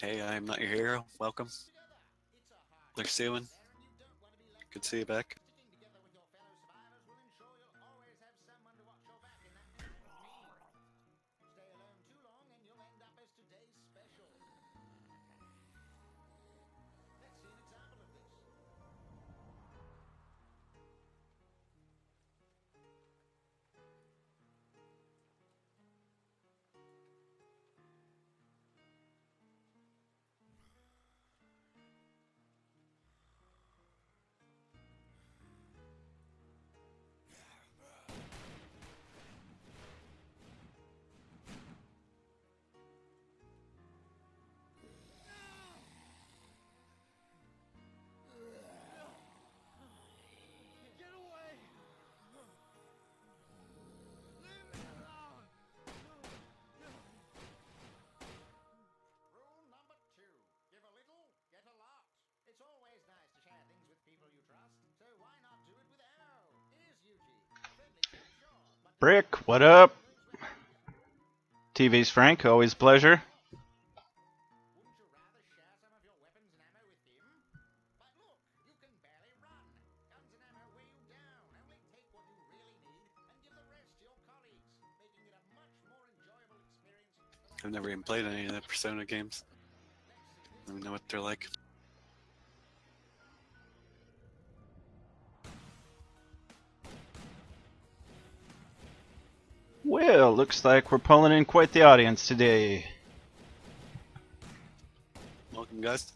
Hey, I'm not your hero. Welcome. Thanks, Steven. Good to see you back. Brick, what up? TV's Frank, always a pleasure. I've never even played any of the Persona games. I don't know what they're like. Well, looks like we're pulling in quite the audience today. Welcome, guys.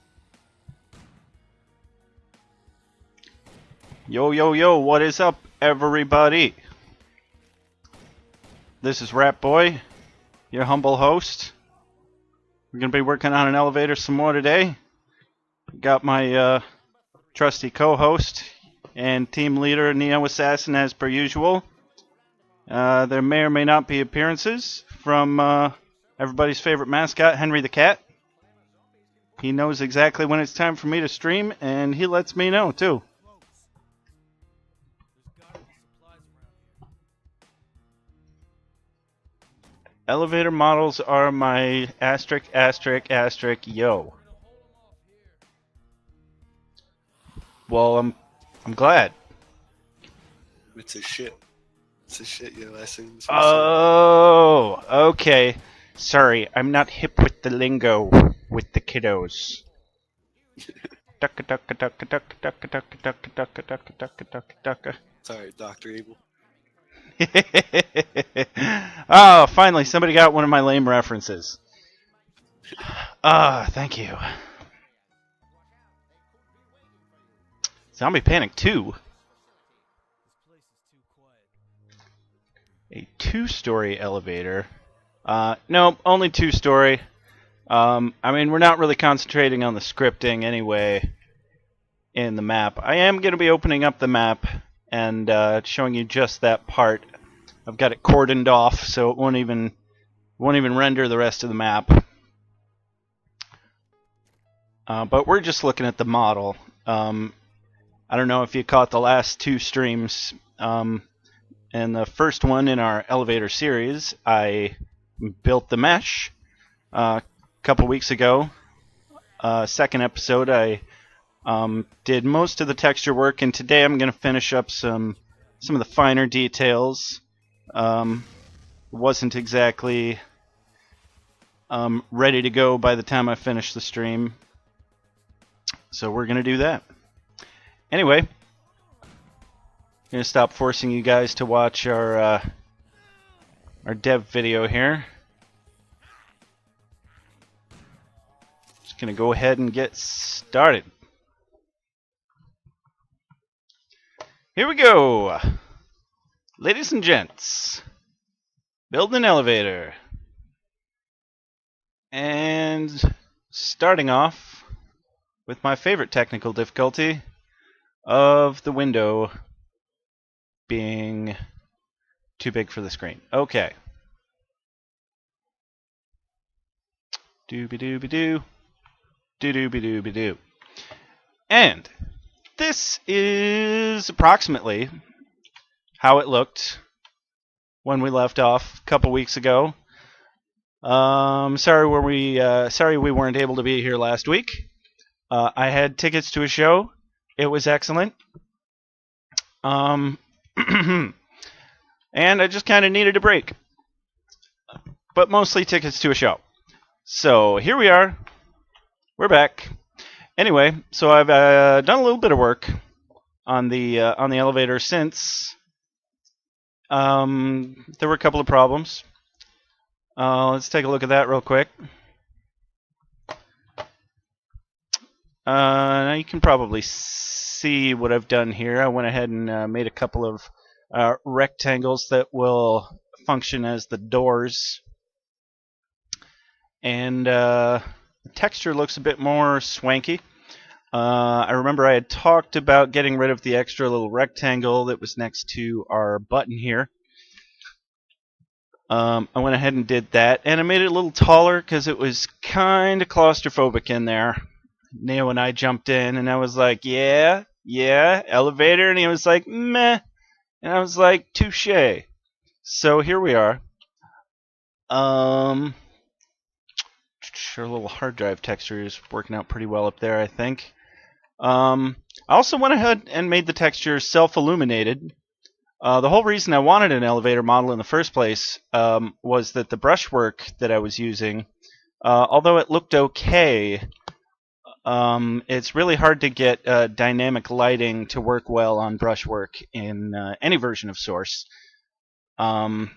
Yo, yo, yo, what is up, everybody? This is Ratboy, your humble host. We're going to be working on an elevator some more today. Got my trusty co-host and team leader, NeoAssassin, as per usual. There may or may not be appearances from everybody's favorite mascot, Henry the Cat. He knows exactly when it's time for me to stream, and he lets me know, too. Elevator models are my asterisk yo. Well, I'm glad. It's a shit. It's a shit, yo. I assume. Oh, okay. Sorry, I'm not hip with the lingo with the kiddos. Sorry, Dr. Evil. Oh, finally, somebody got one of my lame references. Thank you. Zombie Panic 2? A two-story elevator? No, only two-story. I mean, we're not really concentrating on the scripting anyway in the map. I am going to be opening up the map and showing you just that part. I've got it cordoned off, so it won't even render the rest of the map. But we're just looking at the model. I don't know if you caught the last two streams. And the first one in our elevator series, I built the mesh a couple weeks ago. Second episode, I did most of the texture work, and today I'm going to finish up some of the finer details. Wasn't exactly ready to go by the time I finished the stream, so we're going to do that. Anyway, I'm going to stop forcing you guys to watch our dev video here. Just going to go ahead and get started. Here we go. Ladies and gents, building an elevator. And starting off with my favorite technical difficulty of the window being too big for the screen. Okay. Dooby-dooby-doo. Doo-dooby-dooby-doo. And this is approximately how it looked when we left off a couple weeks ago. Sorry we weren't able to be here last week. I had tickets to a show. It was excellent. And I just kind of needed a break. But mostly tickets to a show. So here we are. We're back. Anyway, so I've done a little bit of work on the elevator since. There were a couple of problems. Let's take a look at that real quick. Now you can probably see what I've done here. I went ahead and made a couple of rectangles that will function as the doors. And the texture looks a bit more swanky. I remember I had talked about getting rid of the extra little rectangle that was next to our button here. I went ahead and did that, and I made it a little taller because it was kind of claustrophobic in there. Neo and I jumped in, and I was like, yeah, elevator, and he was like, meh, and I was like, touche. So here we are. Sure, a little hard drive texture is working out pretty well up there, I think. I also went ahead and made the texture self-illuminated. The whole reason I wanted an elevator model in the first place was that the brushwork that I was using, although it looked okay, it's really hard to get dynamic lighting to work well on brushwork in any version of Source. But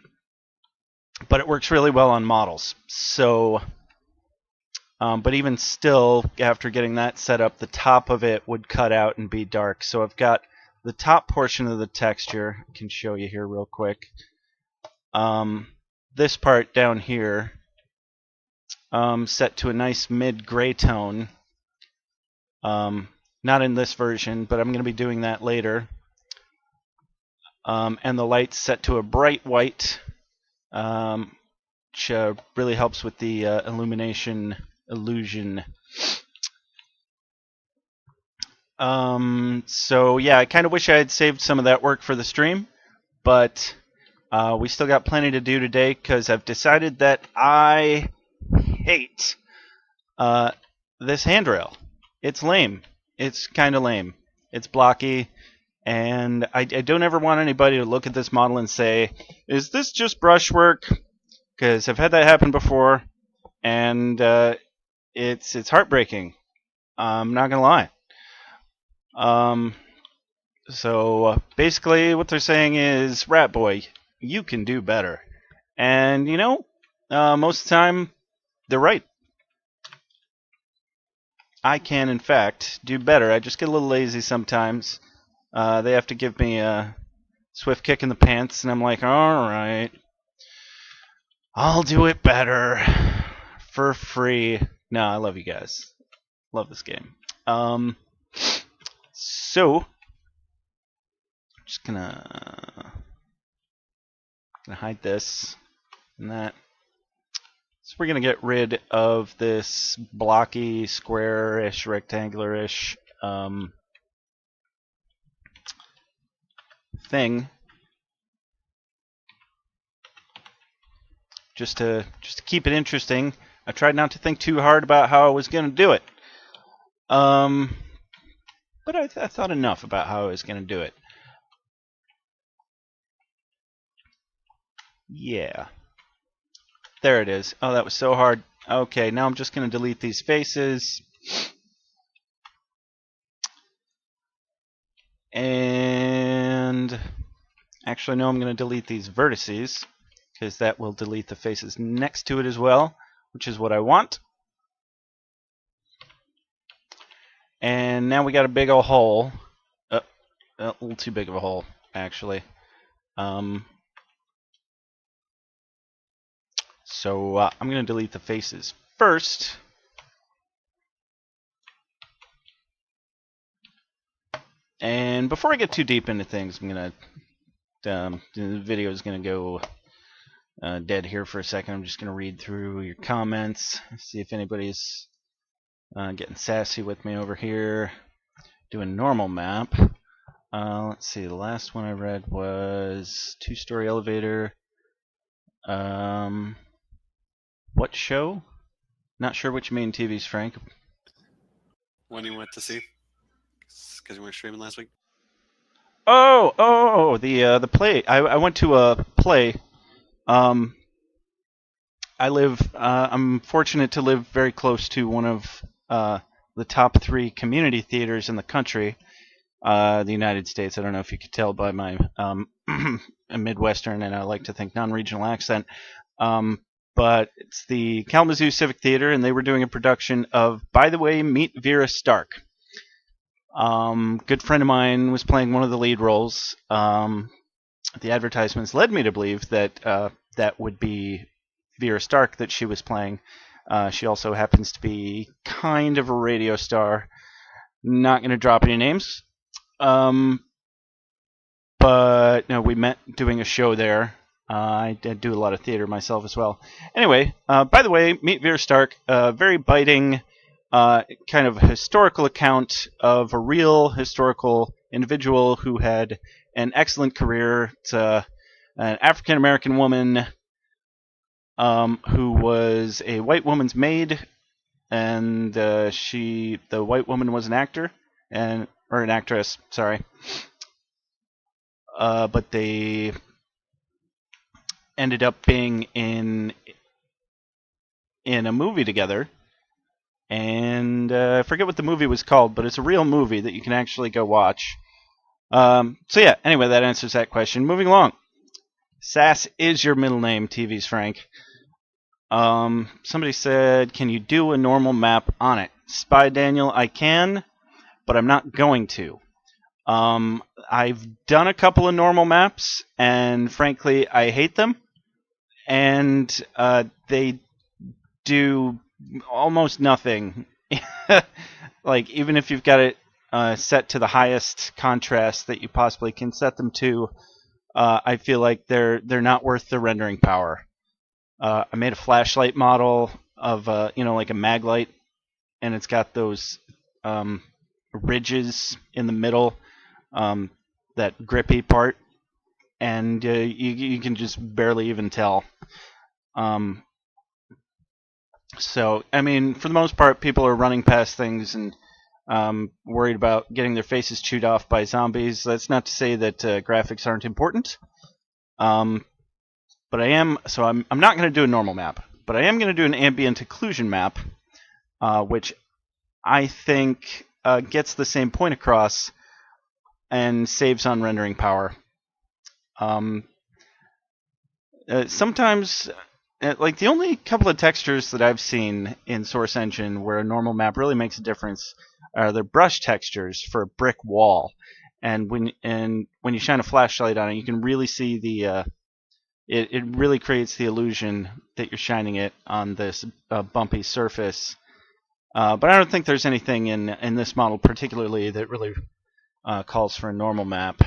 it works really well on models. So, but even still, after getting that set up, the top of it would cut out and be dark. So I've got the top portion of the texture. I can show you here real quick. This part down here set to a nice mid-gray tone. Not in this version, but I'm going to be doing that later. And the light's set to a bright white, which really helps with the illumination illusion. So yeah, I kind of wish I had saved some of that work for the stream, but we still got plenty to do today because I've decided that I hate this handrail. It's lame. It's kind of lame. It's blocky, and I don't ever want anybody to look at this model and say, is this just brushwork? Because I've had that happen before, and it's heartbreaking. I'm not gonna lie. So basically what they're saying is, Ratboy, you can do better. And you know, most of the time they're right. I can in fact do better. I just get a little lazy sometimes. They have to give me a swift kick in the pants, and I'm like, alright, I'll do it better for free. No, I love you guys. Love this game. So, I'm just gonna hide this and that. So we're gonna get rid of this blocky, square-ish, rectangular-ish thing, just to keep it interesting. I tried not to think too hard about how I was gonna do it. But I thought enough about how I was going to do it. Yeah. There it is. Oh, that was so hard. Okay, now I'm just going to delete these faces. And actually, no, I'm going to delete these vertices, because that will delete the faces next to it as well, which is what I want. And now we got a big old hole. A little too big of a hole, actually. So I'm going to delete the faces first. And before I get too deep into things, I'm going to... the video is going to go dead here for a second. I'm just going to read through your comments, see if anybody's getting sassy with me over here. Doing normal map. Let's see, the last one I read was two-story elevator. What show? Not sure what you mean, TV's Frank. When you went to see? Because you weren't streaming last week? The play. I went to a play. I'm fortunate to live very close to one of the top 3 community theaters in the country, the United States. I don't know if you could tell by my a Midwestern and I like to think non-regional accent. But it's the Kalamazoo Civic Theater, and they were doing a production of, by the way, Meet Vera Stark. Good friend of mine was playing one of the lead roles. The advertisements led me to believe that that would be Vera Stark that she was playing. She also happens to be kind of a radio star. Not going to drop any names. But no, we met doing a show there. I did do a lot of theater myself as well. Anyway, by the way, Meet Vera Stark, very biting kind of historical account of a real historical individual who had an excellent career. It's an African-American woman who was a white woman's maid, and the white woman was an actor, or an actress, sorry. But they ended up being in a movie together, and I forget what the movie was called, but it's a real movie that you can actually go watch. So yeah, anyway, that answers that question. Moving along. Sass is your middle name, TV's Frank. Somebody said, can you do a normal map on it? Spy Daniel, I can, but I'm not going to. I've done a couple of normal maps, and frankly, I hate them. And they do almost nothing. Like, even if you've got it set to the highest contrast that you possibly can set them to, I feel like they're not worth the rendering power. I made a flashlight model of like a mag light, and it's got those ridges in the middle, that grippy part, and you can just barely even tell. So, I mean, for the most part, people are running past things and worried about getting their faces chewed off by zombies. That's not to say that graphics aren't important. But I'm not going to do a normal map, but I am going to do an ambient occlusion map, which I think gets the same point across and saves on rendering power. Sometimes, like, the only couple of textures that I've seen in Source Engine where a normal map really makes a difference are the brush textures for a brick wall. And when you shine a flashlight on it, you can really see the it really creates the illusion that you're shining it on this bumpy surface. But I don't think there's anything in this model particularly that really calls for a normal map.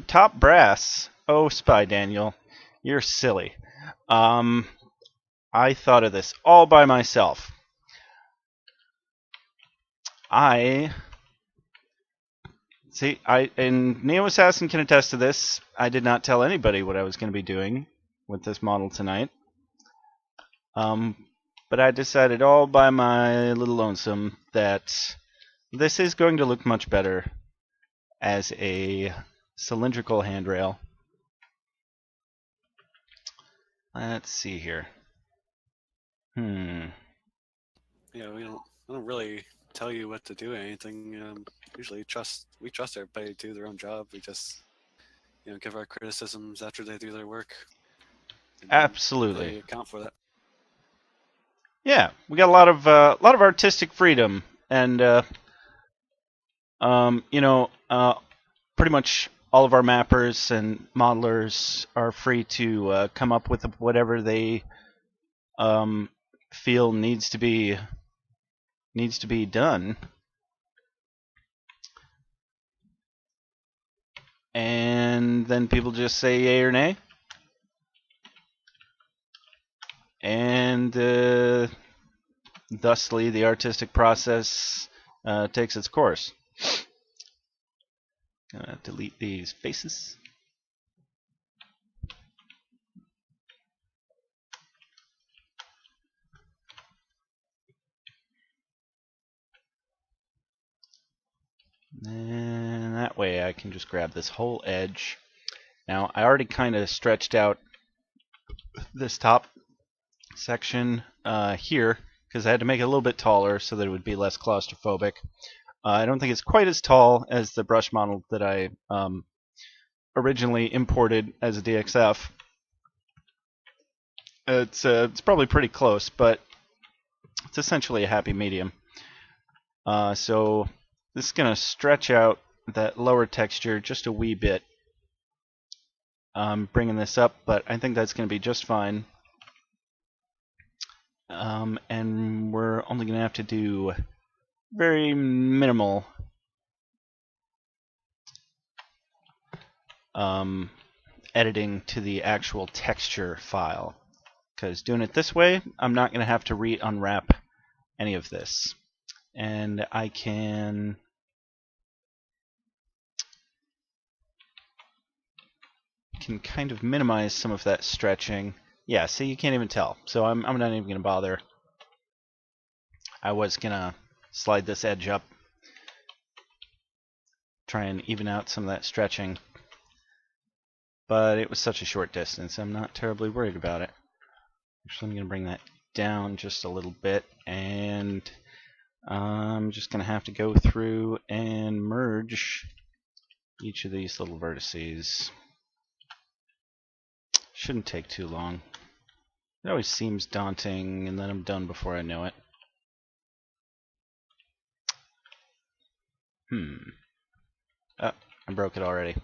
Top brass. Oh, Spy Daniel, you're silly. I thought of this all by myself. And NeoAssassin can attest to this. I did not tell anybody what I was going to be doing with this model tonight. But I decided all by my little lonesome that this is going to look much better as a cylindrical handrail. Let's see here. Yeah, we don't really tell you what to do or anything. Usually we trust everybody to do their own job. We just give our criticisms after they do their work. Absolutely. They account for that. Yeah, we got a lot of artistic freedom, and pretty much all of our mappers and modelers are free to come up with whatever they feel needs to be done. And then people just say yay or nay. And thusly, the artistic process takes its course. Gonna delete these faces. And that way I can just grab this whole edge. Now, I already kind of stretched out this top section here because I had to make it a little bit taller so that it would be less claustrophobic. I don't think it's quite as tall as the brush model that I originally imported as a DXF. It's probably pretty close, but it's essentially a happy medium. So this is going to stretch out that lower texture just a wee bit. Bringing this up, but I think that's going to be just fine. And we're only going to have to do very minimal editing to the actual texture file. Because doing it this way, I'm not going to have to re-unwrap any of this. And I can kind of minimize some of that stretching. Yeah, see, you can't even tell. So I'm not even going to bother. I was going to slide this edge up, try and even out some of that stretching. But it was such a short distance, I'm not terribly worried about it. Actually, I'm going to bring that down just a little bit, and I'm just going to have to go through and merge each of these little vertices. Shouldn't take too long. It always seems daunting, and then I'm done before I know it. Oh, I broke it already.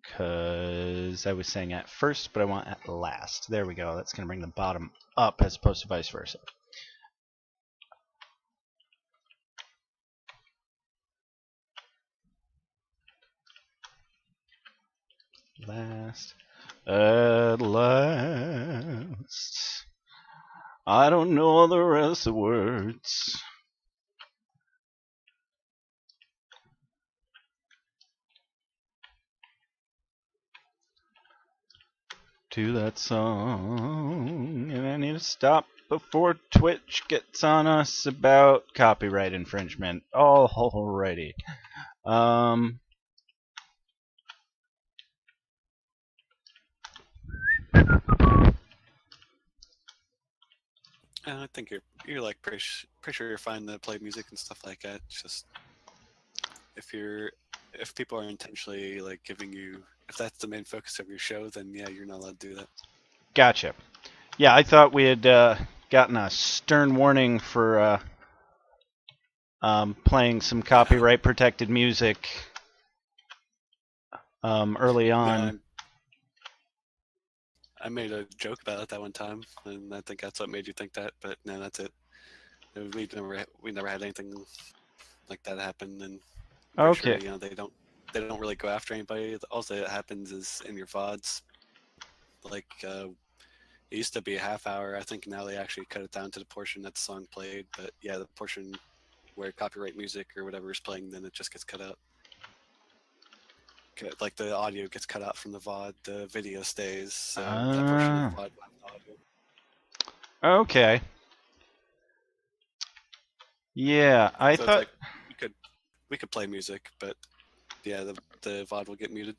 Because I was saying at first, but I want at last. There we go. That's going to bring the bottom up as opposed to vice versa. At last. I don't know the rest of the words. To that song, and I need to stop before Twitch gets on us about copyright infringement. Alrighty. I think you're like pretty sure you're fine to play music and stuff like that. It's just if people are intentionally like giving you, if that's the main focus of your show, then yeah, you're not allowed to do that. Gotcha. Yeah, I thought we had gotten a stern warning for playing some copyright protected music early on. Yeah, I made a joke about it that one time, and I think that's what made you think that. But no, that's it. We never had anything like that happen, and okay. Sure, they don't really go after anybody. All that happens is in your VODs. Like it used to be a half hour. I think now they actually cut it down to the portion that the song played. But yeah, the portion where copyright music or whatever is playing, then it just gets cut out. Like the audio gets cut out from the VOD, the video stays. So that portion of the VOD audio. Okay. Yeah, I thought like we could play music, but yeah, the VOD will get muted.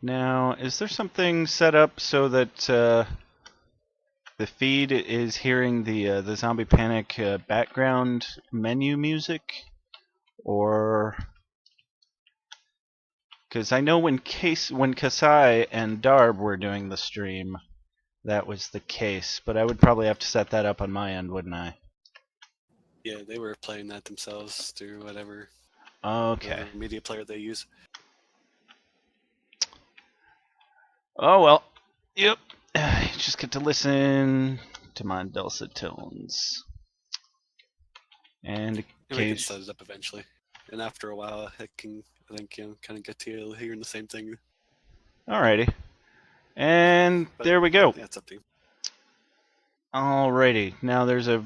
Now, is there something set up so that the feed is hearing the Zombie Panic background menu music, or? Because I know when Kasai and Darb were doing the stream, that was the case, but I would probably have to set that up on my end, wouldn't I? Yeah, they were playing that themselves through whatever media player they use. Oh well. Yep. You just get to listen to my dulcet tones. And we can set it up eventually. And after a while, it can, I think, kind of get to you hearing the same thing. Alrighty. And but there we go. Yeah, it's up to you. Alrighty. Now there's a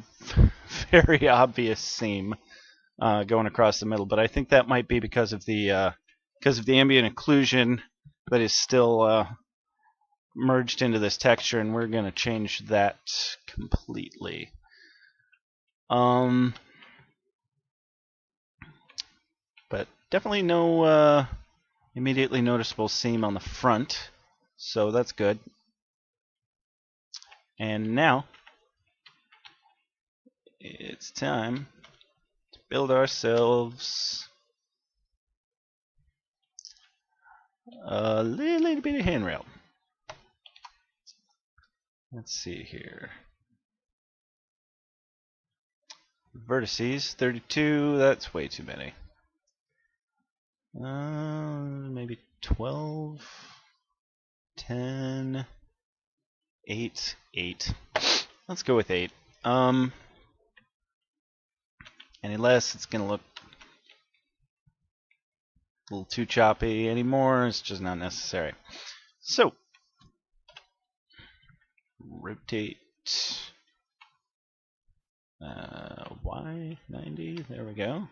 very obvious seam going across the middle, but I think that might be because of the ambient occlusion that is still merged into this texture, and we're going to change that completely. But definitely no immediately noticeable seam on the front, so that's good. And now it's time to build ourselves a little bit of handrail. Let's see here. Vertices, 32, that's way too many. Maybe 12, 10, 8, 8. Let's go with 8. Any less, it's going to look a little too choppy. Any more, it's just not necessary. So, rotate Y90, there we go.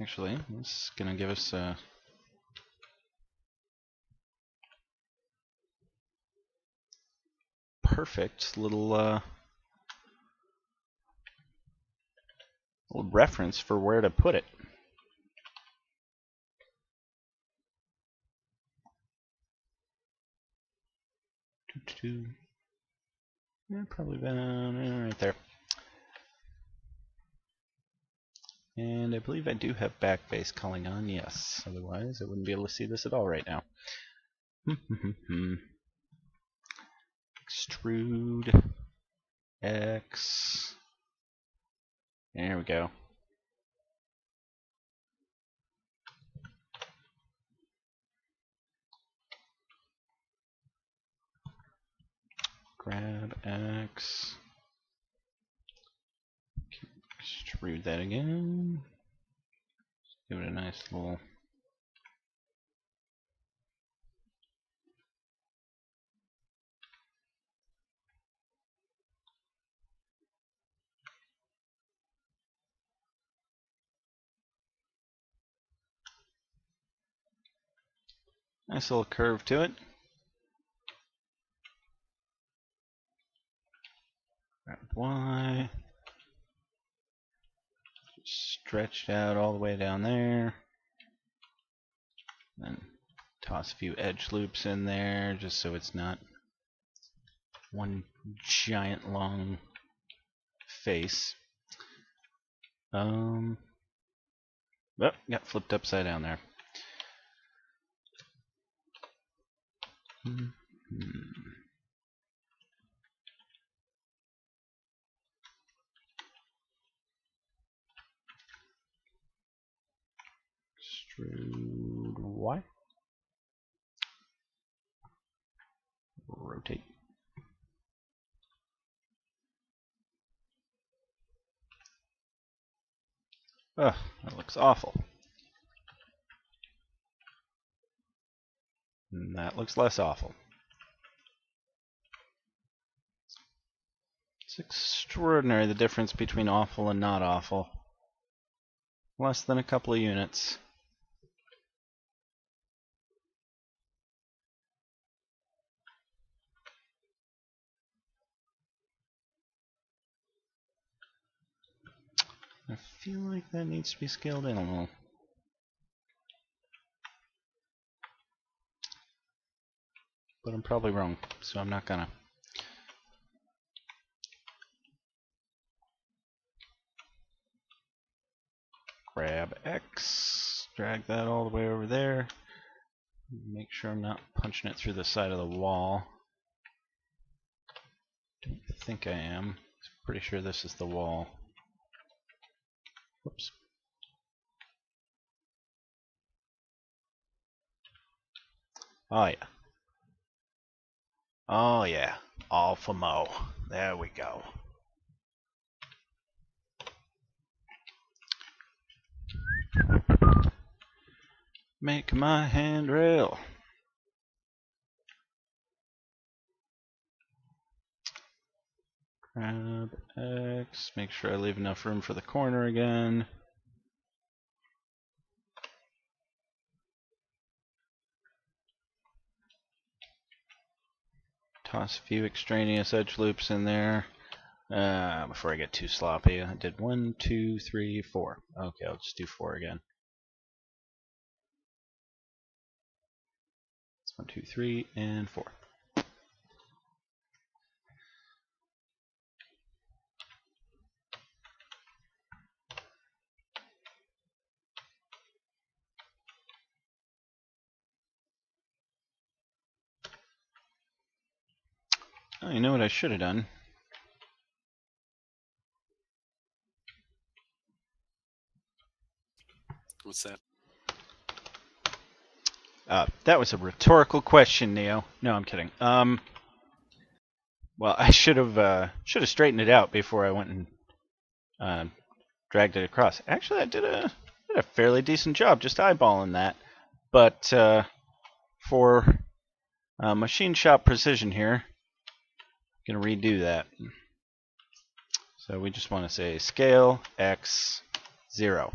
Actually, this is going to give us a perfect little reference for where to put it. Yeah, probably about right there. And I believe I do have backbase calling on, yes. Otherwise, I wouldn't be able to see this at all right now. Extrude X. There we go. Grab X. Extrude that again. Give it a nice little. Nice little curve to it. Grab Y. Stretched out all the way down there. Then toss a few edge loops in there just so it's not one giant long face. Oh, got flipped upside down there. Extrude Y. Rotate. Ugh, that looks awful. And that looks less awful. It's extraordinary the difference between awful and not awful. Less than a couple of units. I feel like that needs to be scaled in a little. But I'm probably wrong, so I'm not gonna. Grab X, drag that all the way over there. Make sure I'm not punching it through the side of the wall. Don't think I am. Pretty sure this is the wall. Whoops. Oh yeah. Oh yeah. All for Mo. There we go. Make my handrail. Grab X. Make sure I leave enough room for the corner again. Toss a few extraneous edge loops in there. Before I get too sloppy, I did 1, 2, 3, 4. Okay, I'll just do 4 again. It's 1, 2, 3, and 4. Oh, you know what I should have done? What's that? That was a rhetorical question, Neo. No, I'm kidding. Well, I should have straightened it out before I went and dragged it across. Actually, I did a fairly decent job just eyeballing that. But for machine shop precision here, I'm gonna redo that. So we just want to say scale x 0.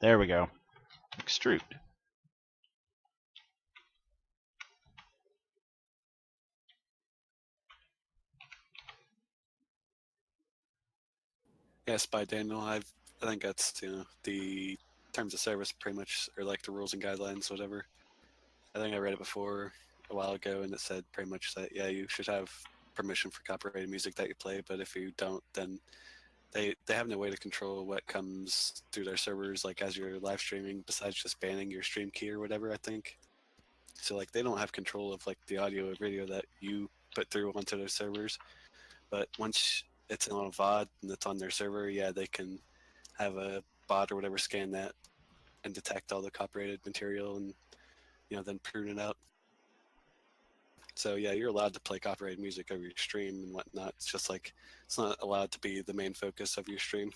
There we go. Extrude. Yes, by Daniel. I think that's the terms of service pretty much, or like the rules and guidelines, whatever. I think I read it before a while ago, and it said pretty much that yeah, you should have permission for copyrighted music that you play, but if you don't, then they have no way to control what comes through their servers, like as you're live streaming, besides just banning your stream key or whatever. I think so. Like they don't have control of like the audio or video that you put through onto their servers, but once it's on a VOD and it's on their server, yeah, they can have a bot or whatever scan that and detect all the copyrighted material and then prune it out. So yeah, you're allowed to play copyrighted music over your stream and whatnot. It's just like it's not allowed to be the main focus of your stream.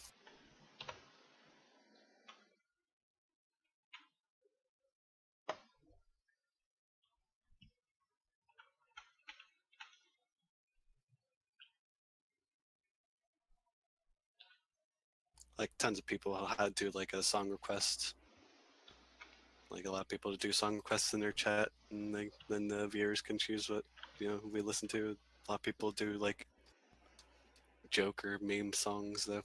Like tons of people had to like a song request. Like a lot of people do song requests in their chat, and then the viewers can choose what we listen to. A lot of people do like joke or meme songs though.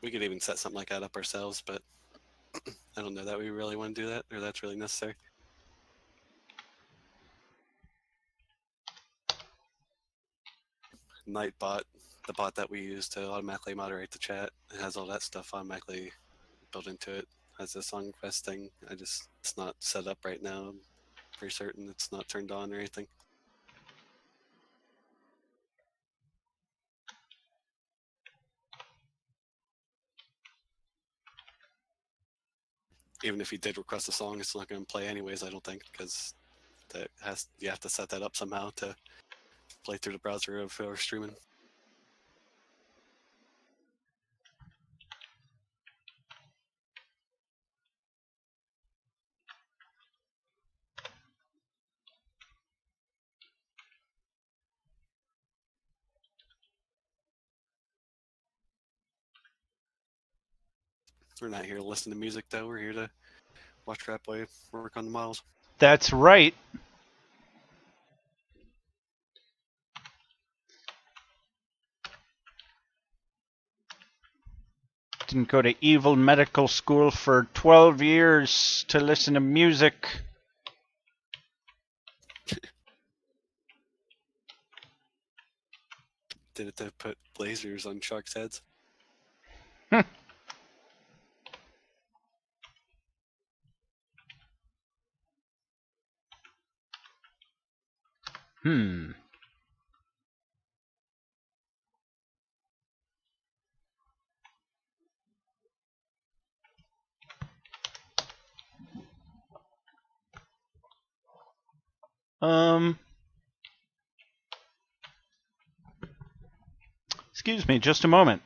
We could even set something like that up ourselves, but I don't know that we really want to do that or that's really necessary. Nightbot, the bot that we use to automatically moderate the chat, it has all that stuff automatically built into it. Has a song request thing. It's not set up right now. I'm pretty certain it's not turned on or anything. Even if you did request a song, it's not going to play anyways, I don't think, because you have to set that up somehow to play through the browser of whoever's streaming. We're not here to listen to music, though. We're here to watch Ratboy work on the models. That's right. Didn't go to evil medical school for 12 years to listen to music. Did it to put lasers on sharks' heads? Hmm. Excuse me, just a moment.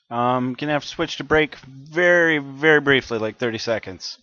Gonna have to switch to break very, very briefly, like 30 seconds.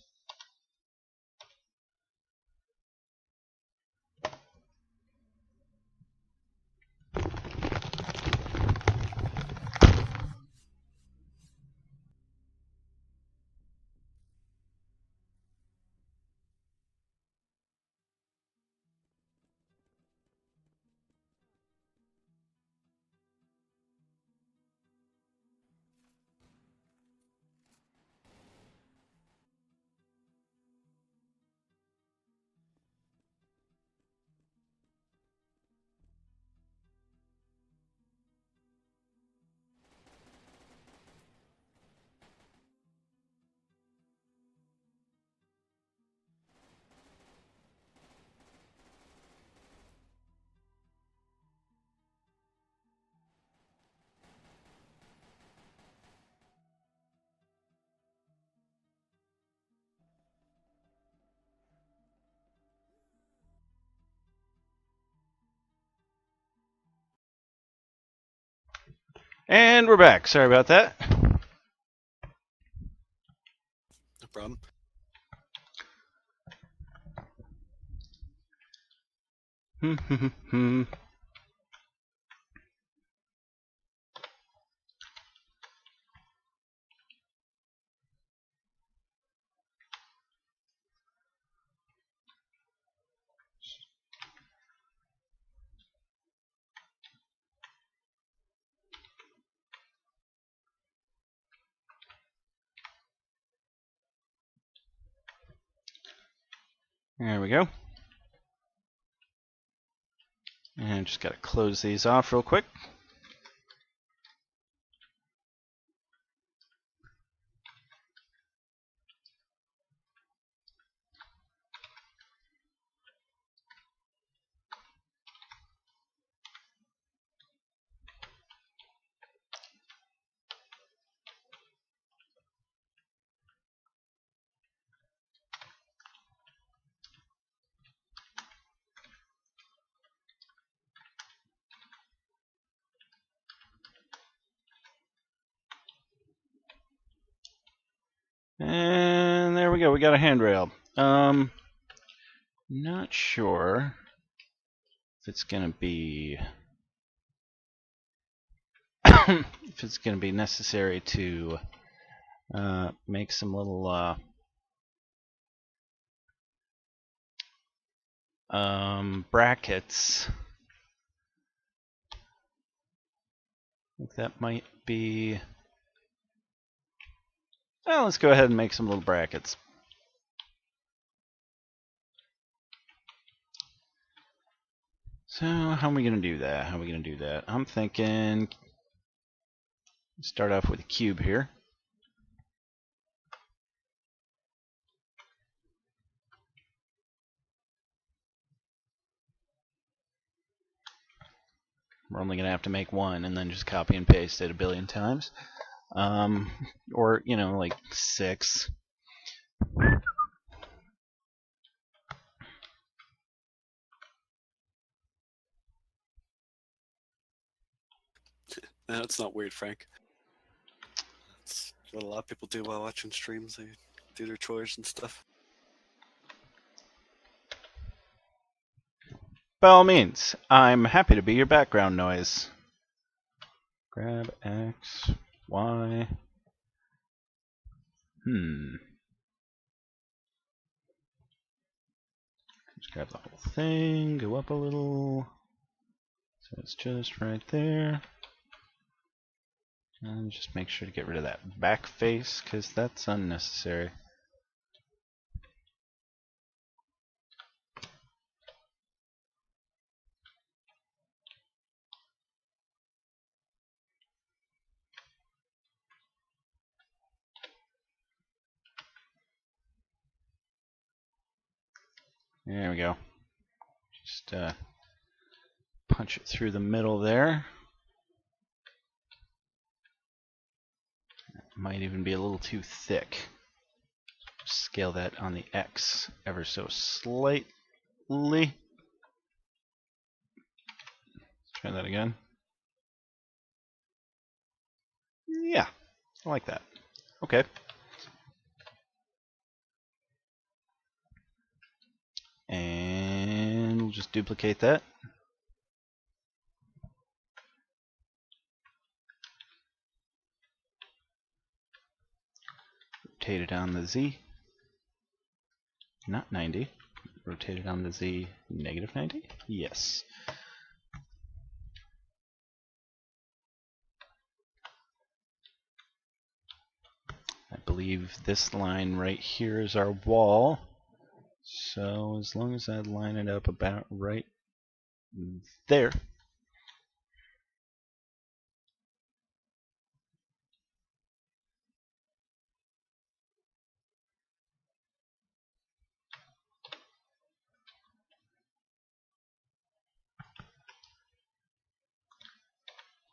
And we're back. Sorry about that. No problem. There we go. And just gotta close these off real quick. And there we go. We got a handrail. Not sure if it's gonna be if it's gonna be necessary to make some little brackets. I think that might be. Well, let's go ahead and make some little brackets. So how are we going to do that? How are we going to do that? I'm thinking start off with a cube here. We're only going to have to make one and then just copy and paste it a billion times. Or, you know, like 6. No, it's not weird, Frank. It's what a lot of people do while watching streams. They do their chores and stuff. By all means, I'm happy to be your background noise. Grab X, Y. Just grab the whole thing, go up a little. So it's just right there. And just make sure to get rid of that back face, because that's unnecessary. There we go. Just punch it through the middle there. Might even be a little too thick. Scale that on the X ever so slightly. Let's try that again. Yeah, I like that. Okay. And we'll just duplicate that. Rotate it on the Z. Not 90. Rotate it on the Z. Negative 90? Yes. I believe this line right here is our wall. So as long as I line it up about right there.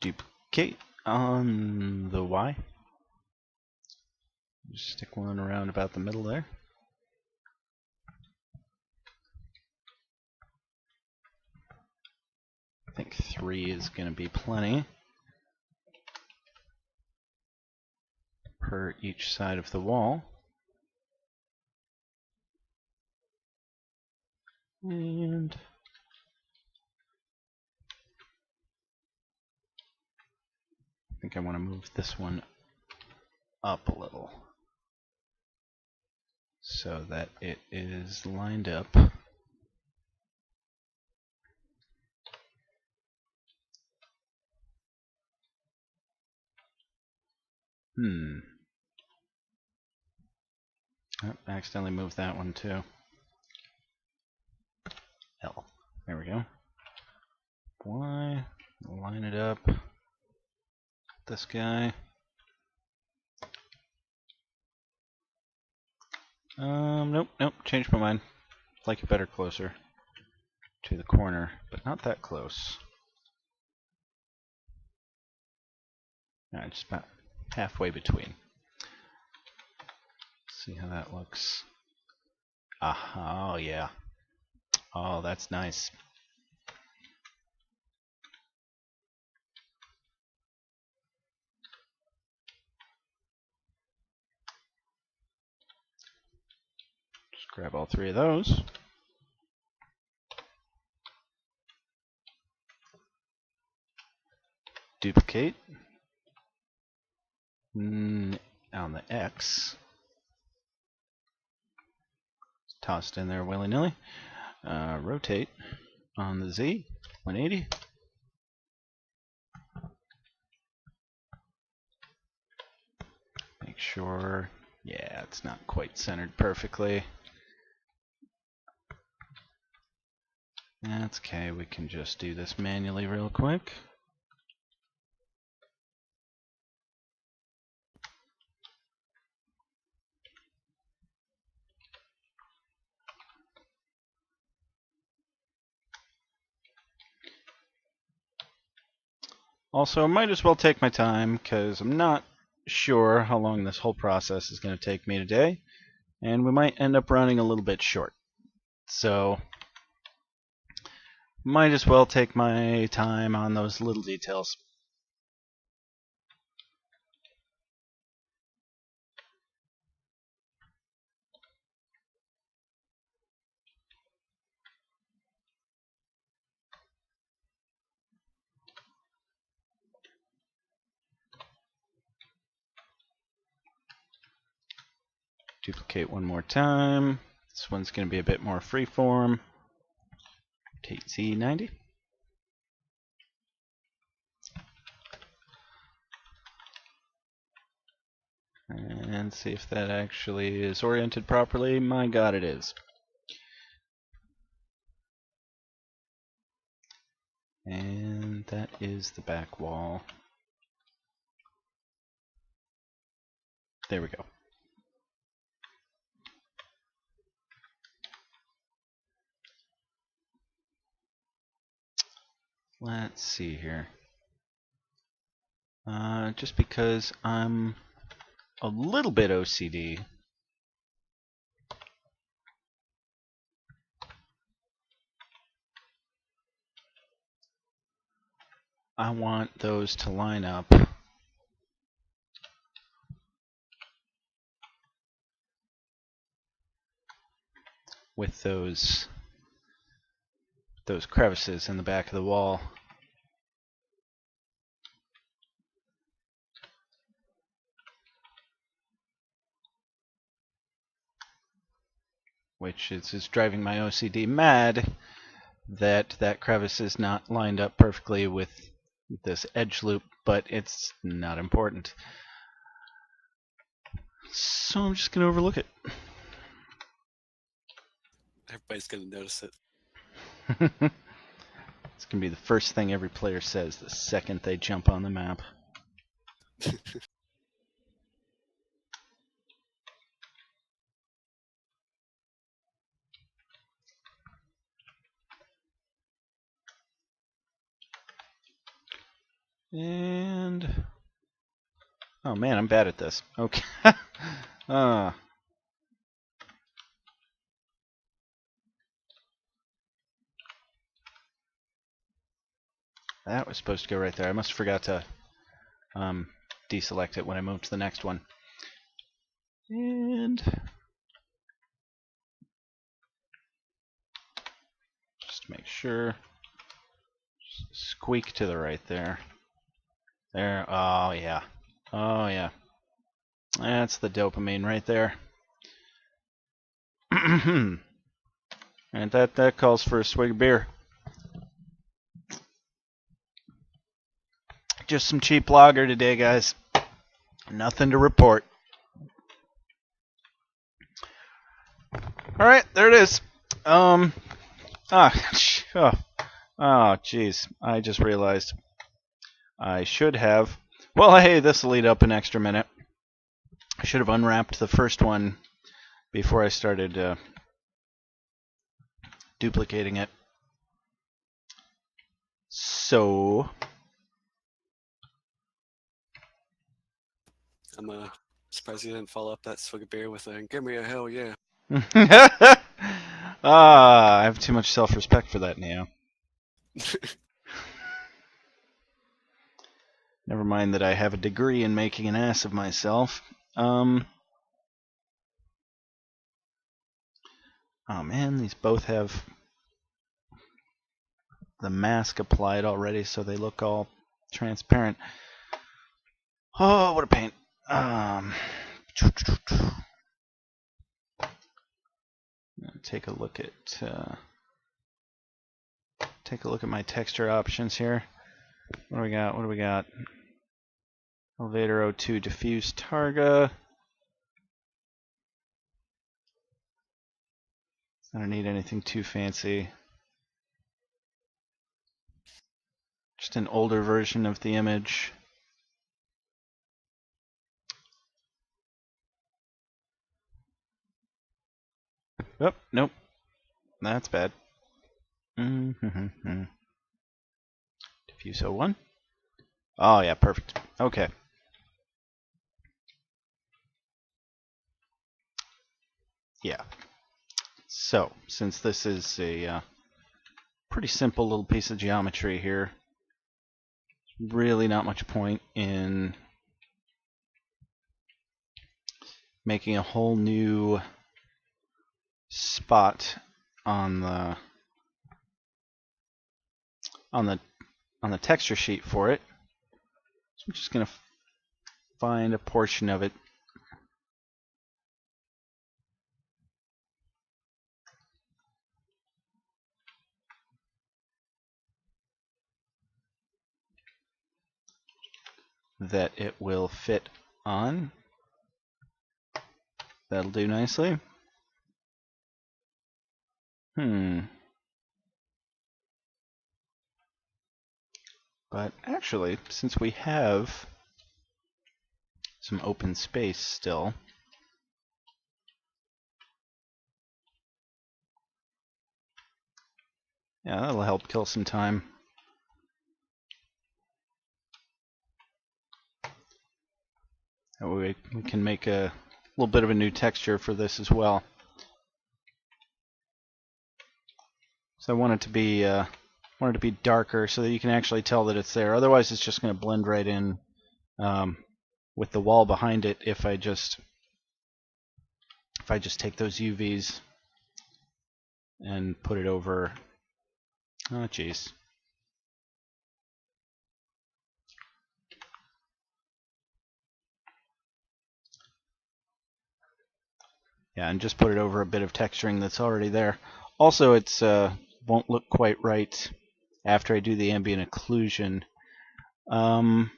Duplicate on the Y. Just stick one around about the middle there. I think 3 is going to be plenty. per each side of the wall. And I think I want to move this one up a little so that it is lined up. Oh, I accidentally moved that one too. L. There we go. Y. Line it up. This guy. Nope. Changed my mind. Like it better closer to the corner, but not that close. Just about halfway between. See how that looks. Oh yeah. Oh, that's nice. Just grab all three of those. Duplicate. On the X. Tossed in there willy-nilly. Rotate on the Z. 180. Make sure, yeah, it's not quite centered perfectly. That's okay, we can just do this manually real quick. Also, might as well take my time because I'm not sure how long this whole process is going to take me today, and we might end up running a little bit short. So, might as well take my time on those little details. Duplicate one more time. This one's going to be a bit more freeform. Rotate Z90. And see if that actually is oriented properly. My God, it is. And that is the back wall. There we go. Let's see here. Just because I'm a little bit OCD, I want those to line up with those crevices in the back of the wall. Which is driving my OCD mad that crevice is not lined up perfectly with this edge loop, but it's not important. So I'm just going to overlook it. Everybody's going to notice it. It's going to be the first thing every player says the second they jump on the map. And oh man, I'm bad at this. Okay. That was supposed to go right there. I must have forgot to deselect it when I moved to the next one. And just make sure. Squeak to the right there. There. Oh, yeah. Oh, yeah. That's the dopamine right there. And that calls for a swig of beer. Just some cheap lager today, guys. Nothing to report. Alright, there it is. Oh, jeez. I just realized I should have... Well, hey, this will lead up an extra minute. I should have unwrapped the first one before I started duplicating it. So... I'm surprised you didn't follow up that swig of beer with a "Give me a hell yeah." I have too much self-respect for that, Neo. Never mind that I have a degree in making an ass of myself. Oh man, these both have the mask applied already, so they look all transparent. Oh, what a pain. Take a look at my texture options here. What do we got? What do we got? Elevator O2 diffuse targa. I don't need anything too fancy. Just an older version of the image. Oh, nope. That's bad. Diffuse 01. Oh, yeah, perfect. Okay. Yeah. So, since this is a pretty simple little piece of geometry here, really not much point in making a whole new spot on the texture sheet for it. So I'm just going to find a portion of it that it will fit on. That'll do nicely. But actually, since we have some open space still, yeah, that'll help kill some time. That way we can make a little bit of a new texture for this as well. So I want it to be darker so that you can actually tell that it's there. Otherwise, it's just going to blend right in with the wall behind it. If I just take those UVs and put it over. Oh, jeez. Yeah, and just put it over a bit of texturing that's already there. Also, it's won't look quite right after I do the ambient occlusion. What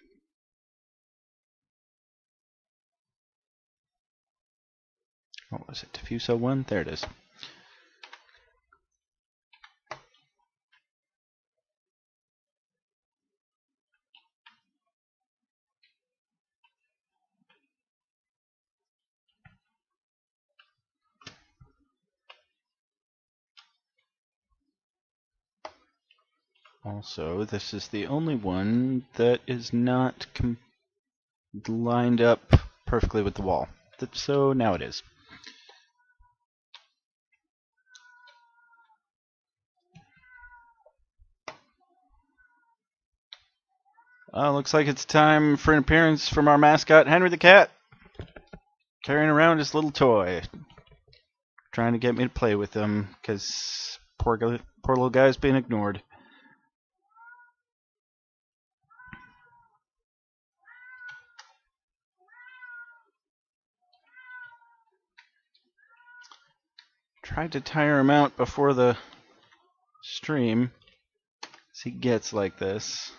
was it? Diffuse 01? There it is. Also, this is the only one that is not lined up perfectly with the wall. So now it is. Looks like it's time for an appearance from our mascot, Henry the Cat. carrying around his little toy, trying to get me to play with him, because poor little guy's being ignored. Tried to tire him out before the stream, as he gets like this.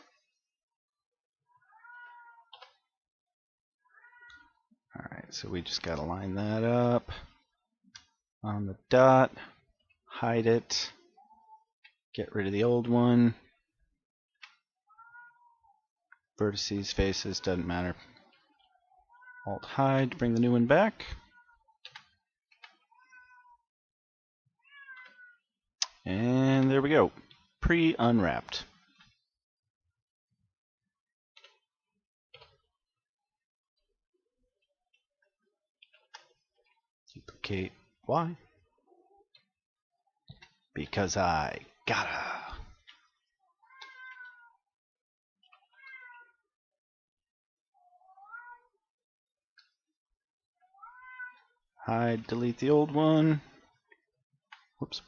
Alright, so we just gotta line that up on the dot, hide it, get rid of the old one. Vertices, faces, doesn't matter. Alt hide, bring the new one back. And there we go. Pre-unwrapped. Duplicate. Why? Because I gotta. Hide, delete the old one. Whoops.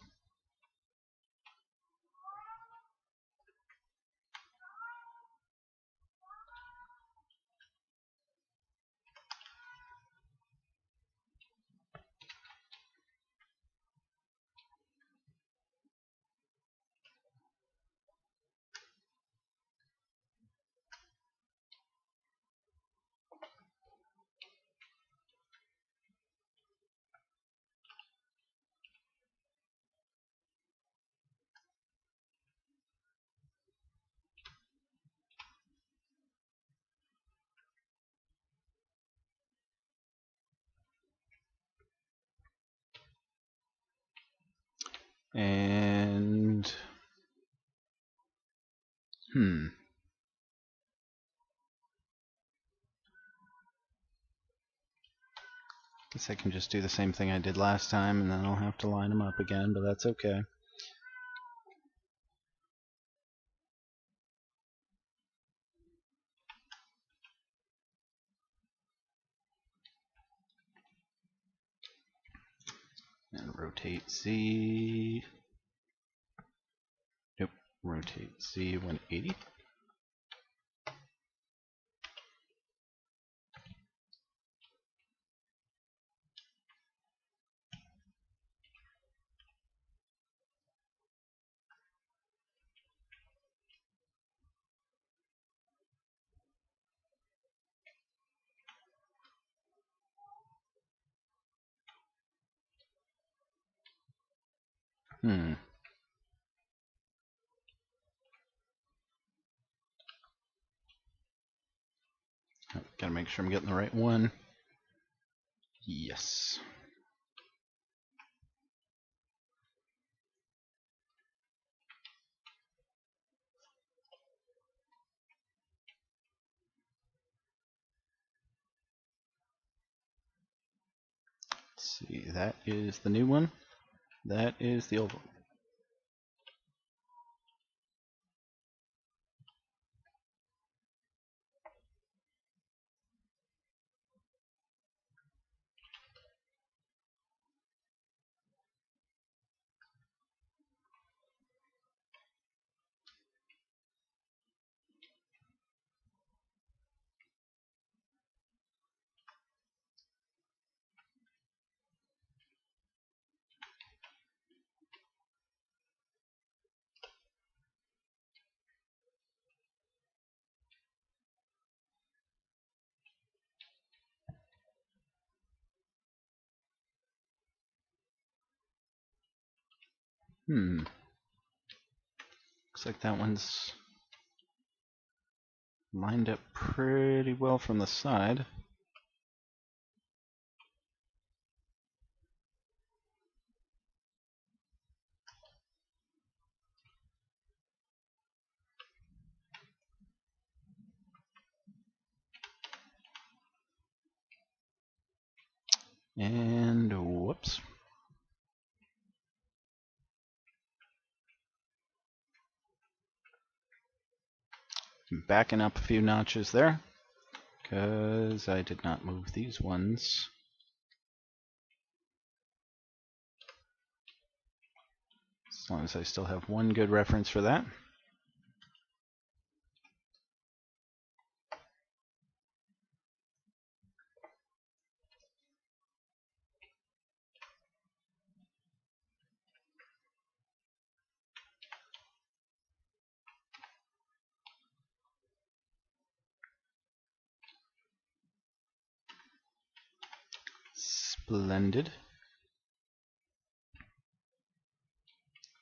And guess I can just do the same thing I did last time, and then I'll have to line them up again, but that's okay. And rotate Z. Nope, rotate Z 180. Gotta make sure I'm getting the right one. Yes. Let's see, that is the new one. That is the old one. Looks like that one's lined up pretty well from the side. And whoops. Backing up a few notches there, because I did not move these ones As long as I still have one good reference for that. Splendid.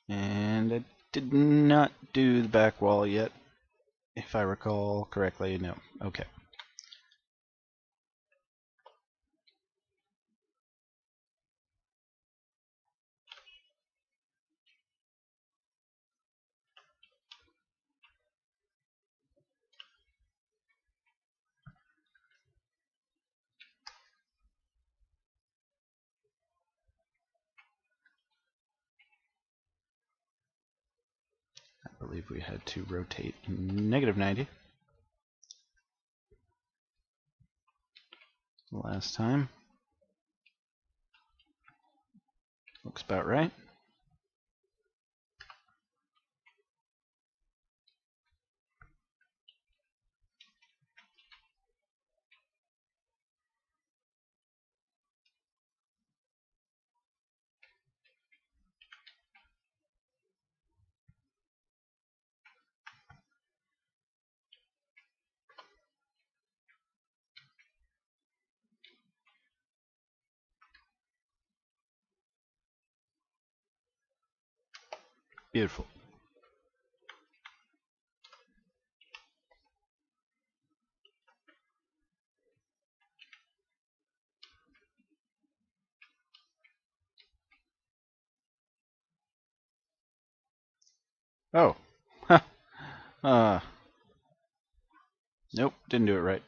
And I did not do the back wall yet, if I recall correctly. No. Okay. I believe we had to rotate -90 last time. Looks about right. Beautiful. Oh. Nope, didn't do it right.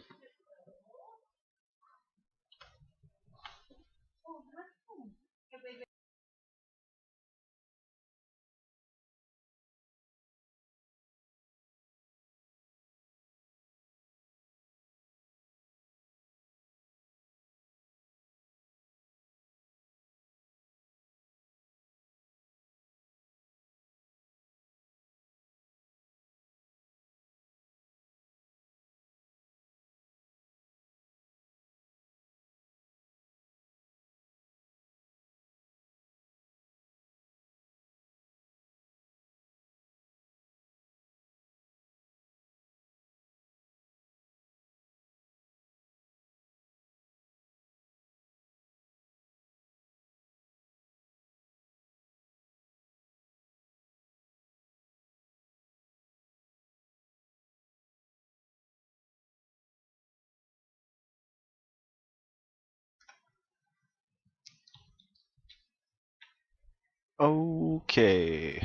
Okay.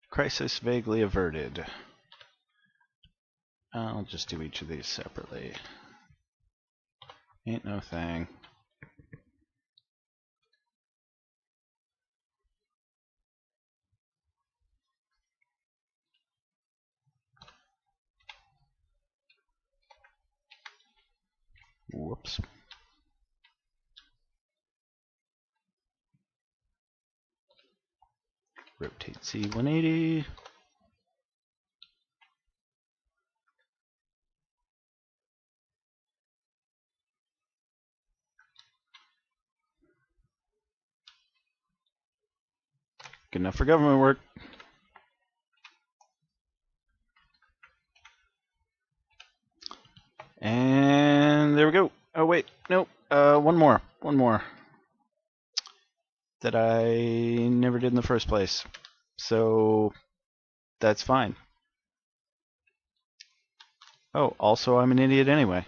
Crisis vaguely averted. I'll just do each of these separately. Ain't no thing. Whoops. Rotate C180. Good enough for government work. And there we go. Oh wait, nope. One more. That I never did in the first place. So that's fine. Oh, also I'm an idiot anyway.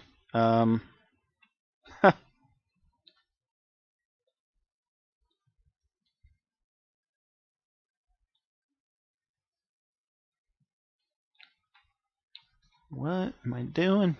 What am I doing?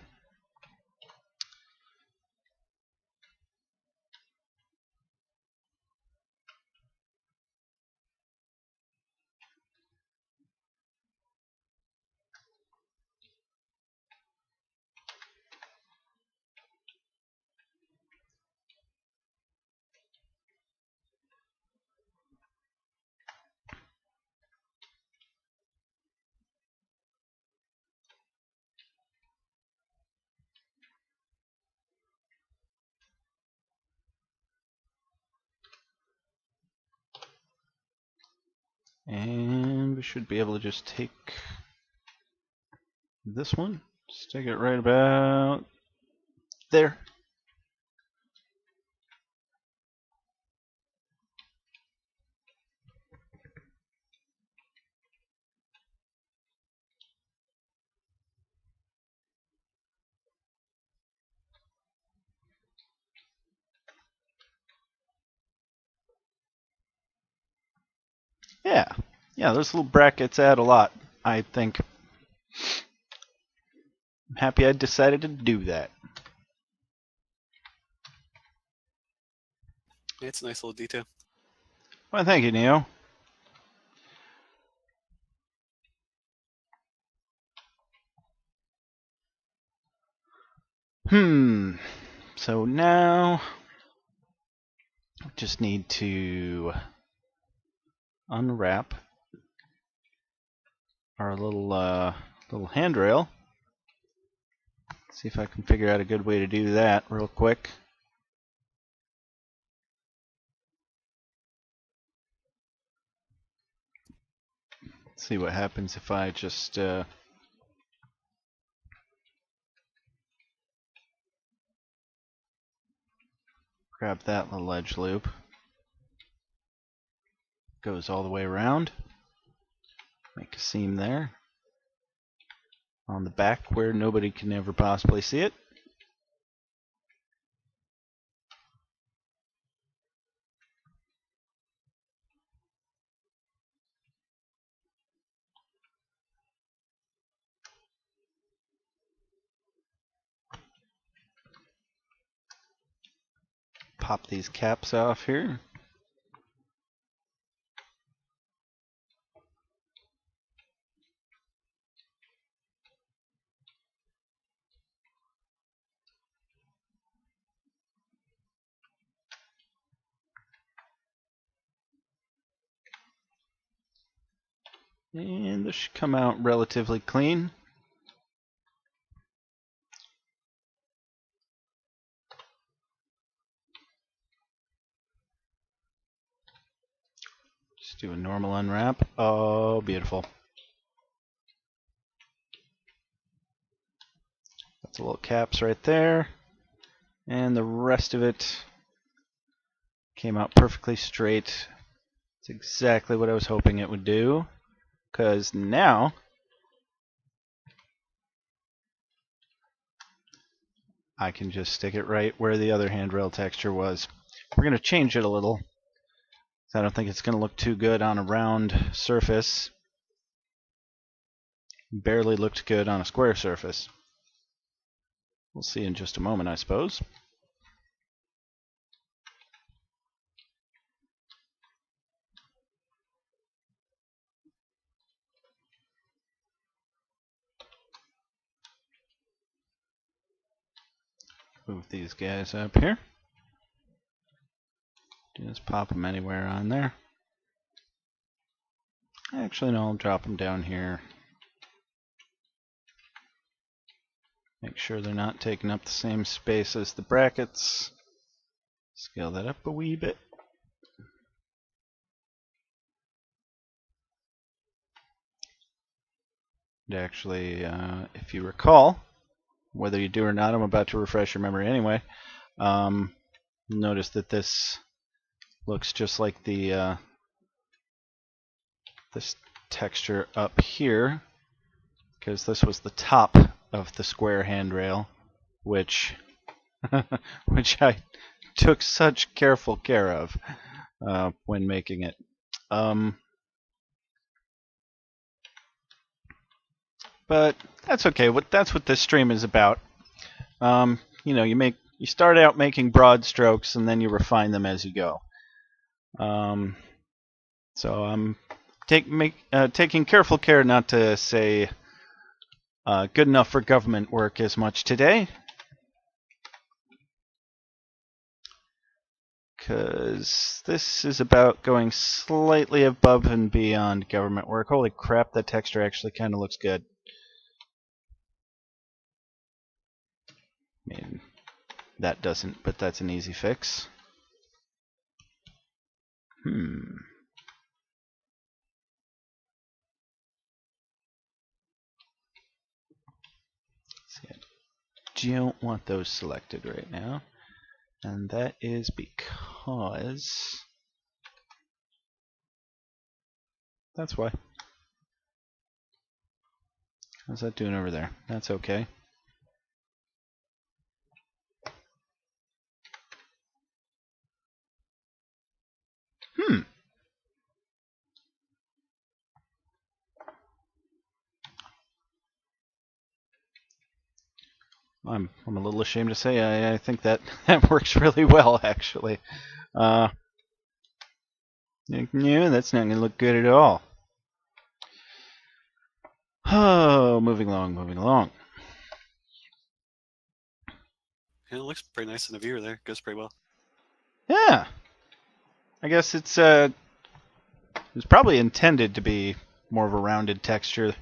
And we should be able to just take this one, stick it right about there. Yeah, those little brackets add a lot, I think. I'm happy I decided to do that. Yeah, it's a nice little detail. Well, thank you, Neo. So now we just need to unwrap our little handrail. See if I can figure out a good way to do that real quick. See what happens if I just grab that little edge loop. Goes all the way around. Make a seam there. On the back where nobody can ever possibly see it. Pop these caps off here. And this should come out relatively clean. Just do a normal unwrap. Oh, beautiful. That's the little caps right there. And the rest of it came out perfectly straight. It's exactly what I was hoping it would do. Because now I can just stick it right where the other handrail texture was. We're going to change it a little. I don't think it's going to look too good on a round surface. Barely looked good on a square surface. We'll see in just a moment, I suppose. Move these guys up here. Just pop them anywhere on there. Actually, no, I'll drop them down here. Make sure they're not taking up the same space as the brackets. Scale that up a wee bit. And actually, if you recall, whether you do or not, I'm about to refresh your memory anyway. Notice that this looks just like the this texture up here, because this was the top of the square handrail, which which I took such careful care of when making it. But that's okay. That's what this stream is about. You know, you start out making broad strokes and then you refine them as you go. So I'm taking careful care not to say good enough for government work as much today. Because this is about going slightly above and beyond government work. Holy crap, that texture actually kind of looks good. I mean, that doesn't, but that's an easy fix. don't want those selected right now. And that is because... That's why. How's that doing over there? That's okay. I'm a little ashamed to say I think that works really well, actually. Yeah, that's not going to look good at all. Oh, moving along, moving along. Yeah, it looks pretty nice in the viewer there. Goes pretty well. Yeah. I guess it's probably intended to be more of a rounded texture.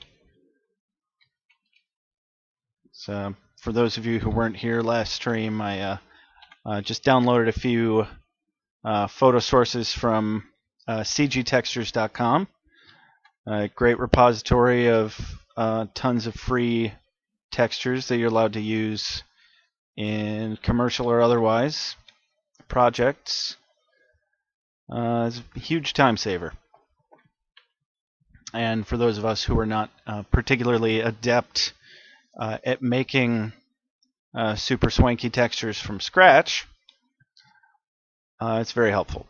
So, for those of you who weren't here last stream, I just downloaded a few photo sources from cgtextures.com. A great repository of tons of free textures that you're allowed to use in commercial or otherwise projects. It's a huge time saver. And for those of us who are not particularly adept at making super swanky textures from scratch, it's very helpful.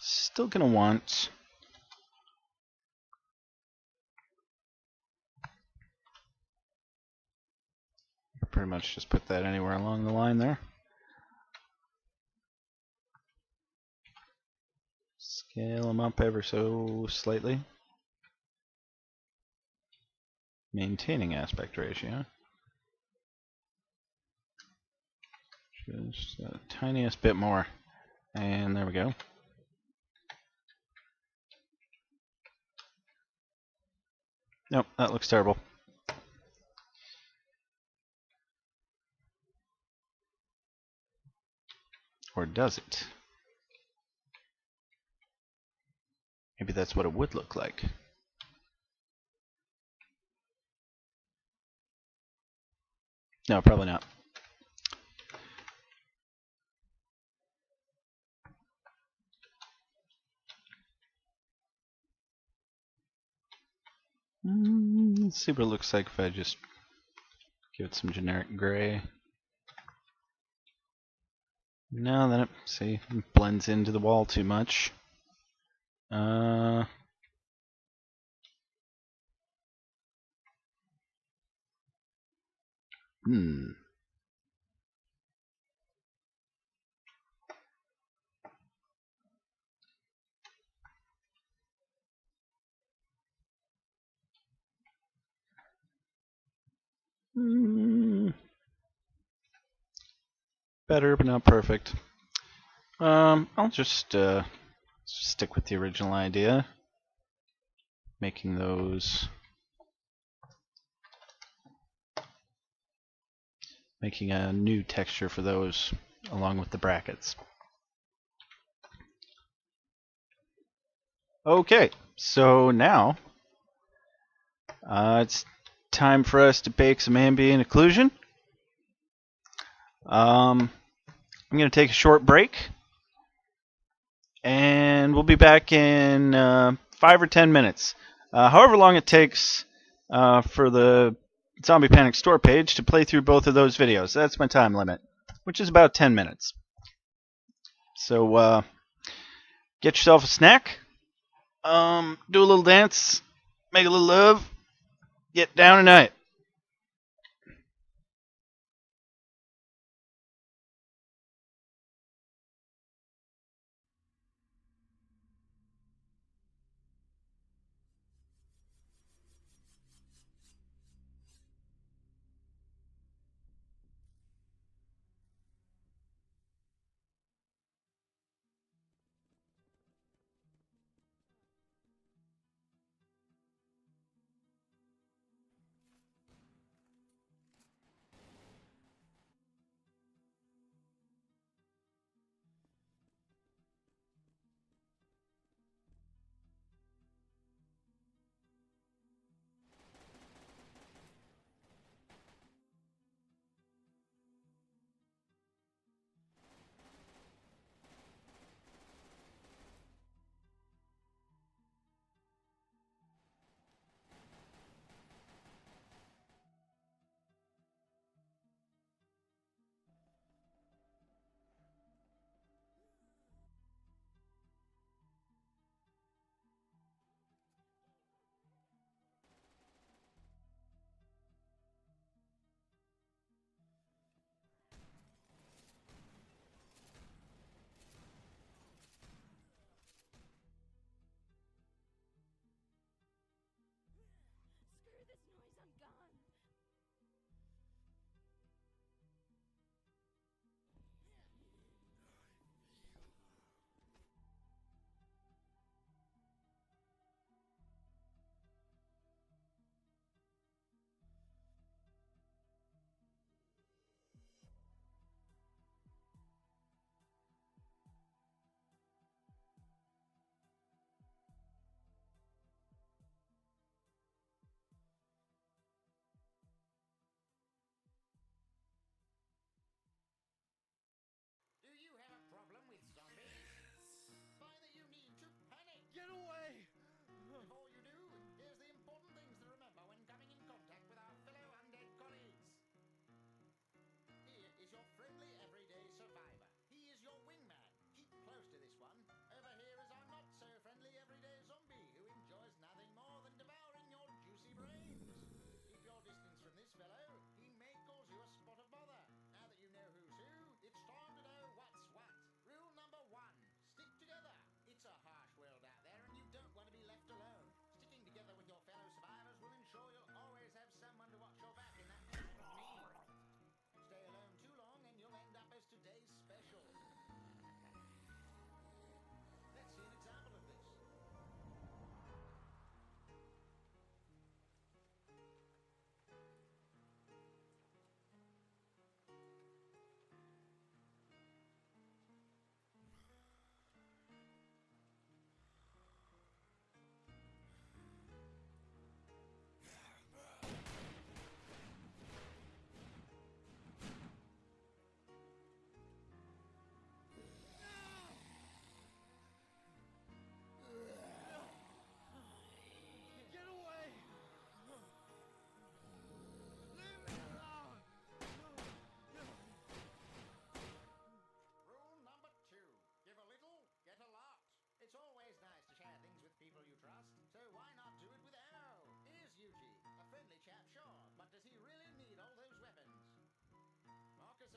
Still gonna want pretty much just put that anywhere along the line there. Scale them up ever so slightly. Maintaining aspect ratio. Just the tiniest bit more. And there we go. Nope, that looks terrible. Or does it? Maybe that's what it would look like. No, probably not. Let's see what it looks like if I just give it some generic gray. No, then it blends into the wall too much. Better, but not perfect. I'll just stick with the original idea. Making those... Making a new texture for those along with the brackets. Okay, so now it's time for us to bake some ambient occlusion. I'm going to take a short break, and we'll be back in 5 or 10 minutes. However long it takes for the Zombie Panic store page to play through both of those videos. That's my time limit, which is about 10 minutes. So get yourself a snack, do a little dance, make a little love, get down tonight.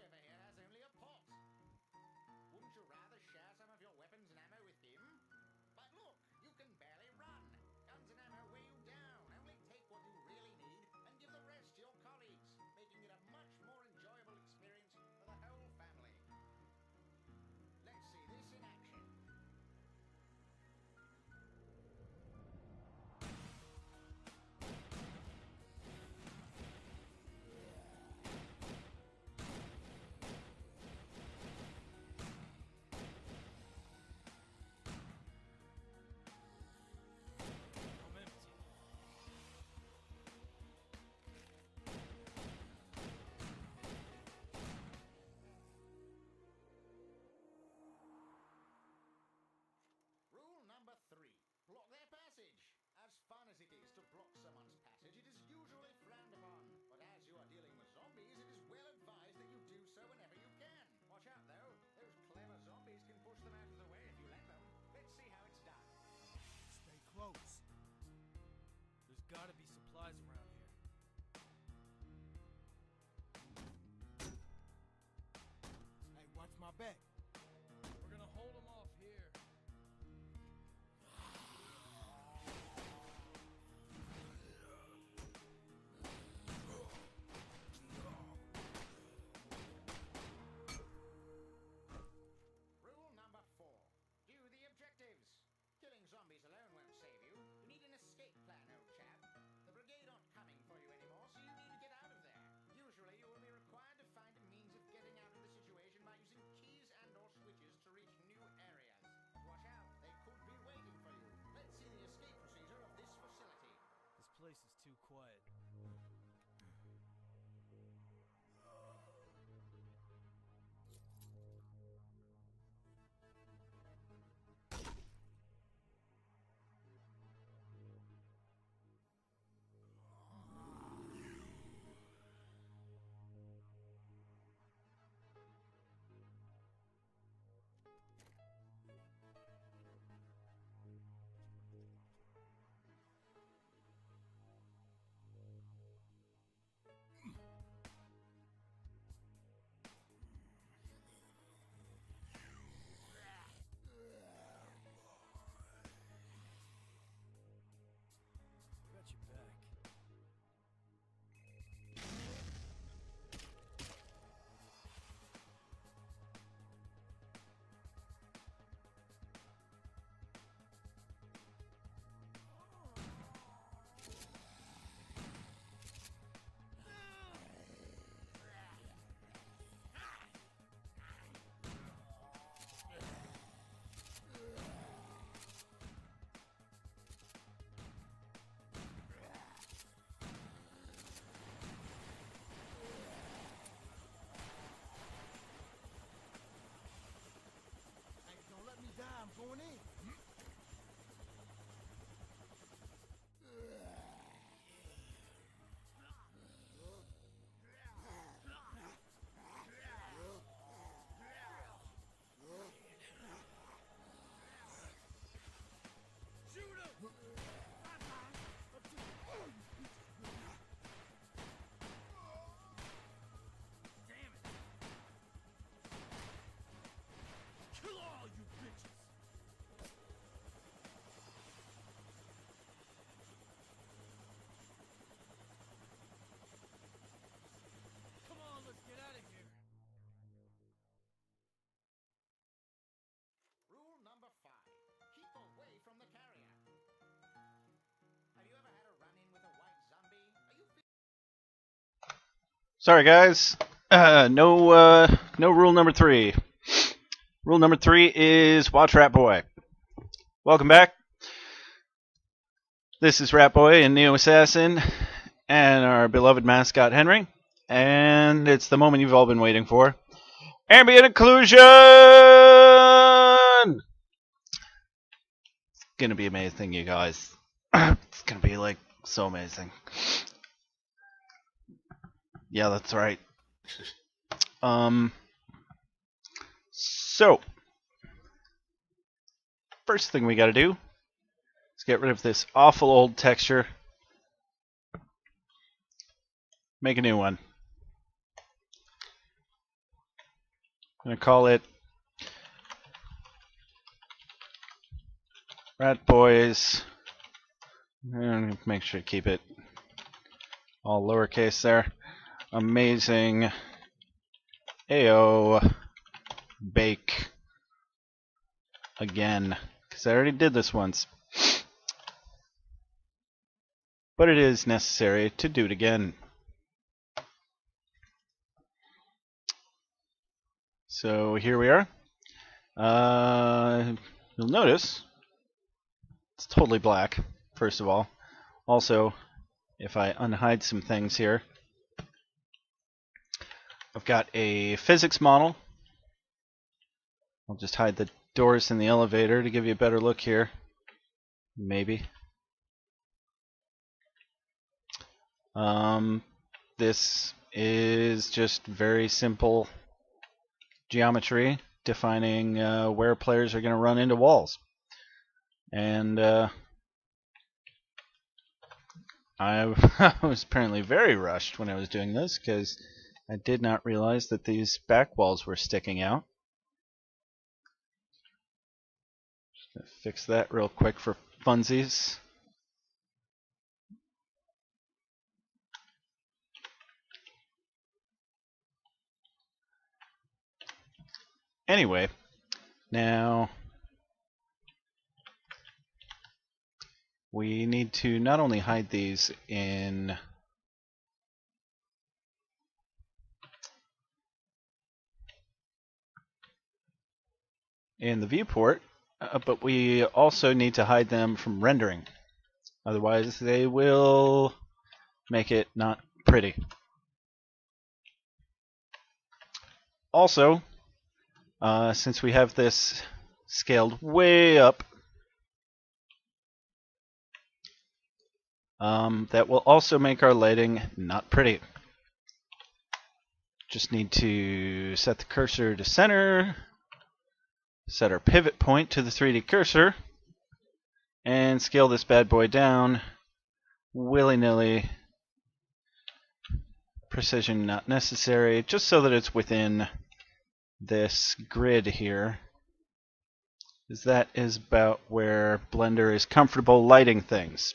over here has only a pot. Wouldn't you rather share some of your weapons and ammo with him? But look, you can barely run. Guns and ammo weigh you down. Only take what you really need and give the rest to your colleagues, making it a much more enjoyable experience for the whole family. Let's see this in action. I'm empty. Rule number 3. Block their passage. As fun as it is to block someone's passage, it is usually frowned upon. But as you are dealing with zombies, it is well advised that you do so whenever you can. Watch out though, those clever zombies can push them out of the way if you let them. Let's see how it's done. Stay close. There's gotta be supplies around here. Hey, watch my back. We're gonna hold them off here. Rule number 4. Do the objectives. Killing zombies alone won't save you. You need an escape plan, old chap. The brigade aren't coming for you anymore, so you need to get out of there. Usually you will be required to find a means of getting out of the situation by using keys and or switches to reach new areas. But watch out, they could be waiting for you. Let's see the escape procedure of this facility. This place is too quiet. Got your back. Hey, don't let me die. I'm going in. Shoot him! Damn it! Kill all you bitches! Come on, let's get out of here. Rule number 5. Keep away from the carrier. Have you ever had a run-in with a white zombie? Are you Sorry, guys. No rule number 3. Rule number 3 is watch Ratboy. Welcome back. This is Ratboy and NeoAssassin and our beloved mascot Henry. And it's the moment you've all been waiting for. Ambient Occlusion! It's gonna be amazing, you guys. It's gonna be like so amazing. Yeah, that's right. So first thing we gotta do is get rid of this awful old texture. Make a new one. gonna call it Ratboy's. And make sure to keep it all lowercase there. Amazing AO bake again, because I already did this once. But it is necessary to do it again. So here we are. You'll notice it's totally black, first of all. Also, if I unhide some things here, I've got a physics model. I'll just hide the doors in the elevator to give you a better look here. Maybe. This is just very simple geometry defining where players are going to run into walls. And I was apparently very rushed when I was doing this because I did not realize that these back walls were sticking out. Just gonna fix that real quick for funsies. Anyway, now we need to not only hide these in the viewport, but we also need to hide them from rendering. Otherwise, they will make it not pretty. Also, since we have this scaled way up, that will also make our lighting not pretty. Just need to set the cursor to center, set our pivot point to the 3D cursor, and scale this bad boy down willy-nilly. Precision not necessary, just so that it's within this grid here, because that is about where Blender is comfortable lighting things.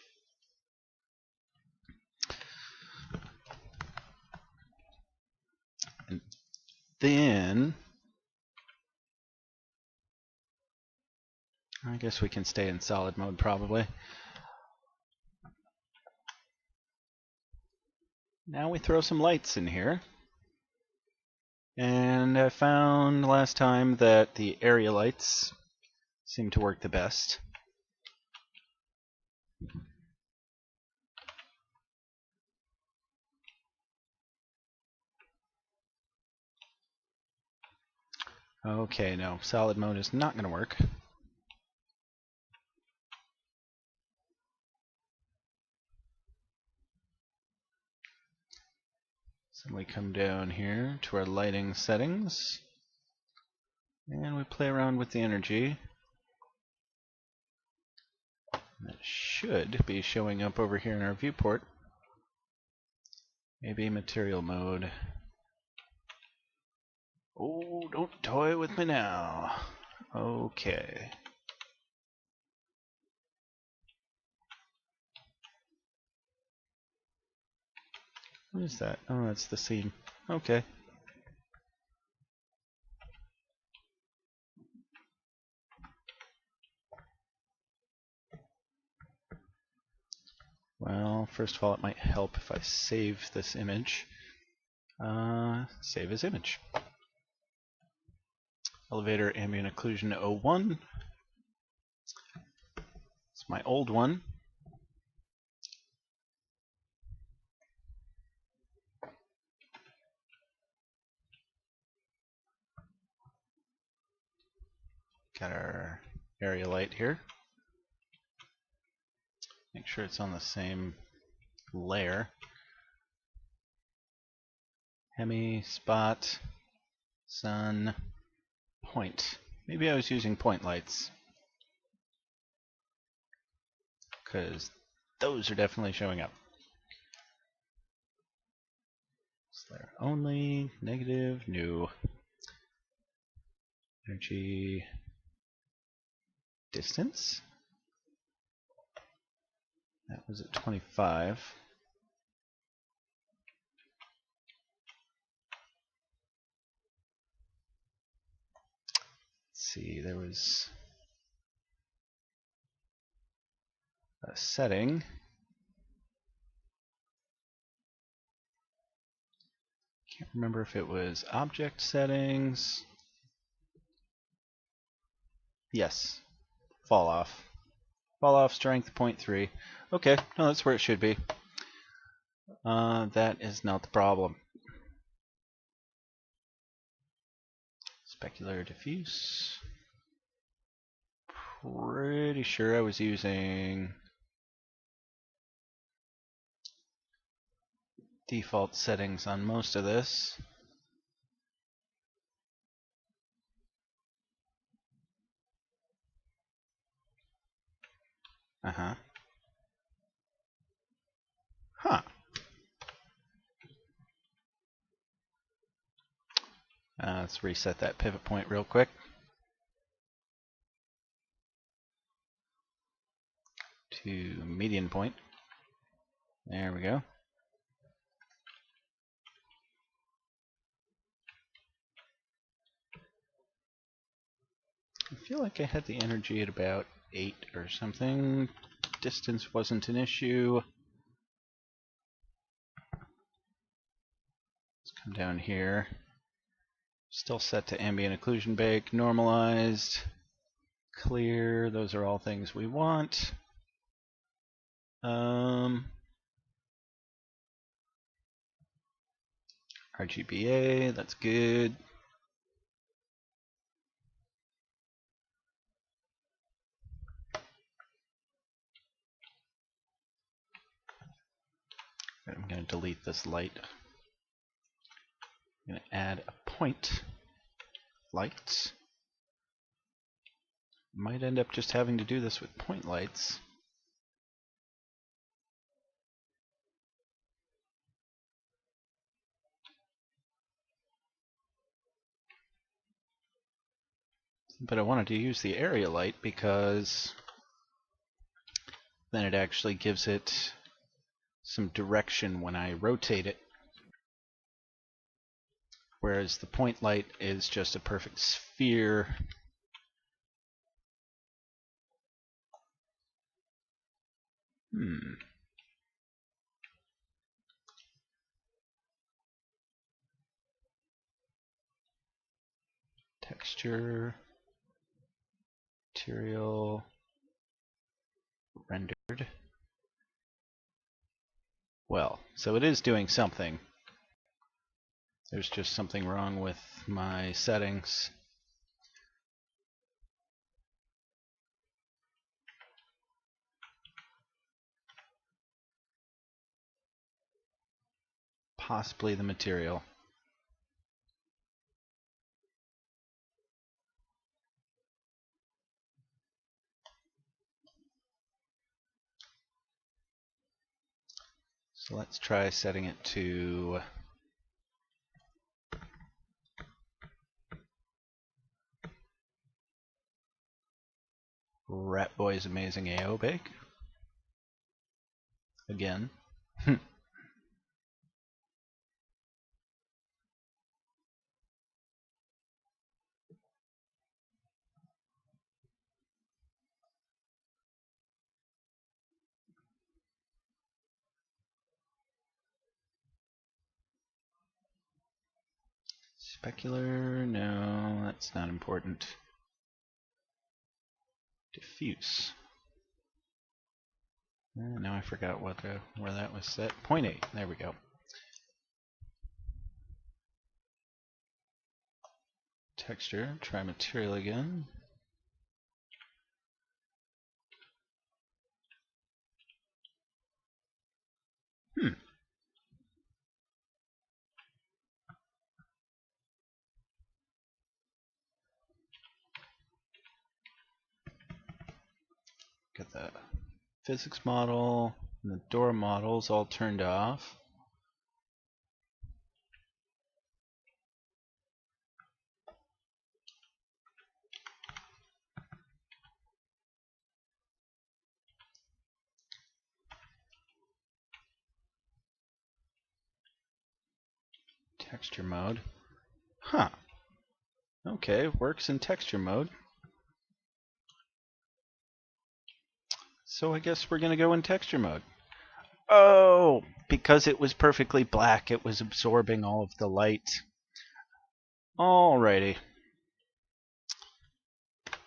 And then I guess we can stay in solid mode probably. Now we throw some lights in here. And I found last time that the area lights seem to work the best. Okay, no, solid mode is not going to work. So we come down here to our lighting settings, and we play around with the energy. That should be showing up over here in our viewport. Maybe material mode. Oh, don't toy with me now. Okay. What is that? Oh, that's the scene. Okay. Well, first of all, it might help if I save this image. Save as image. Elevator Ambient Occlusion 01. It's my old one. Got our area light here. Make sure it's on the same layer. Hemi, spot, sun, point. Maybe I was using point lights, because those are definitely showing up. Layer only, negative, new. Energy distance. That was at 25. Let's see, there was a setting. Can't remember if it was object settings. Yes, fall off. Fall off strength 0.3. Okay, no, that's where it should be. That is not the problem. Specular diffuse. Pretty sure I was using default settings on most of this. Uh-huh. Huh. Let's reset that pivot point real quick. To median point. There we go. I feel like I had the energy at about 8 or something. Distance wasn't an issue. Let's come down here. Still set to ambient occlusion bake, normalized, clear. Those are all things we want. RGBA, that's good. I'm going to delete this light. I'm going to add a point light. Might end up just having to do this with point lights. But I wanted to use the area light because then it actually gives it some direction when I rotate it. Whereas the point light is just a perfect sphere. Texture, material, rendered. Well, so it is doing something. There's just something wrong with my settings. Possibly the material. So let's try setting it to Ratboy's Amazing AO Bake. Again. Specular, no, that's not important. Diffuse. Now I forgot what where that was set. 0.8, there we go. Texture, try material again. Get the physics model and the door models all turned off. Texture mode. Huh. Okay, works in texture mode. So I guess we're gonna go in texture mode. Oh, because it was perfectly black, it was absorbing all of the light. Alrighty.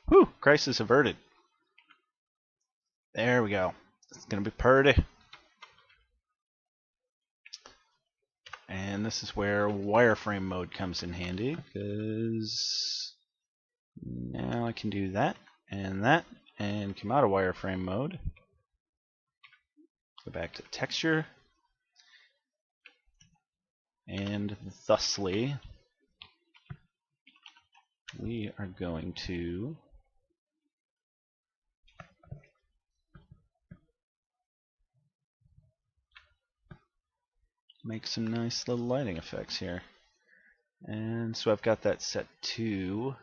Whew, crisis averted. There we go. It's gonna be pretty. And this is where wireframe mode comes in handy, because now I can do that, and come out of wireframe mode. Go back to texture, and thusly, we are going to make some nice little lighting effects here. And so I've got that set to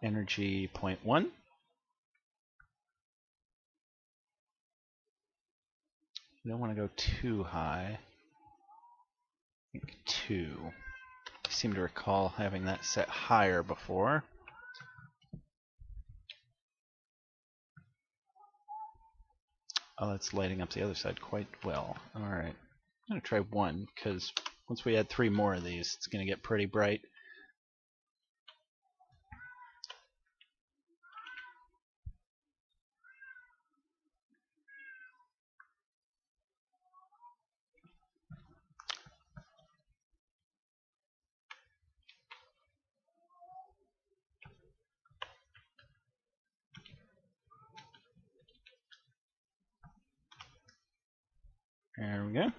energy 0.1. You don't want to go too high. I think 2. I seem to recall having that set higher before. Oh, that's lighting up the other side quite well. Alright. I'm going to try 1, because once we add 3 more of these, it's going to get pretty bright. There we go.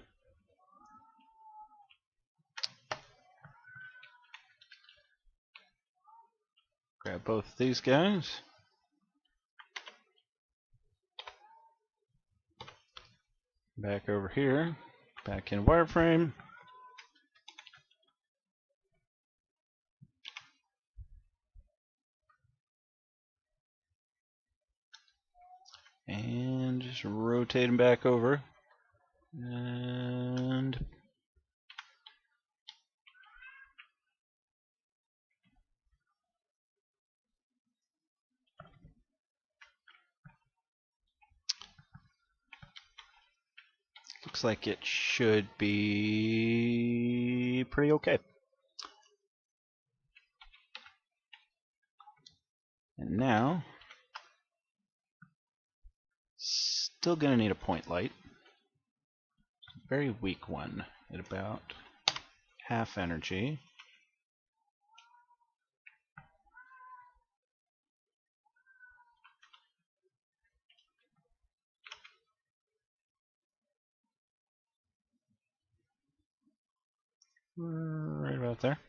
Grab both of these guys. Back over here. Back in wireframe. And just rotate them back over. And looks like it should be pretty okay. And now, still gonna need a point light. Very weak one at about half energy. Right about there.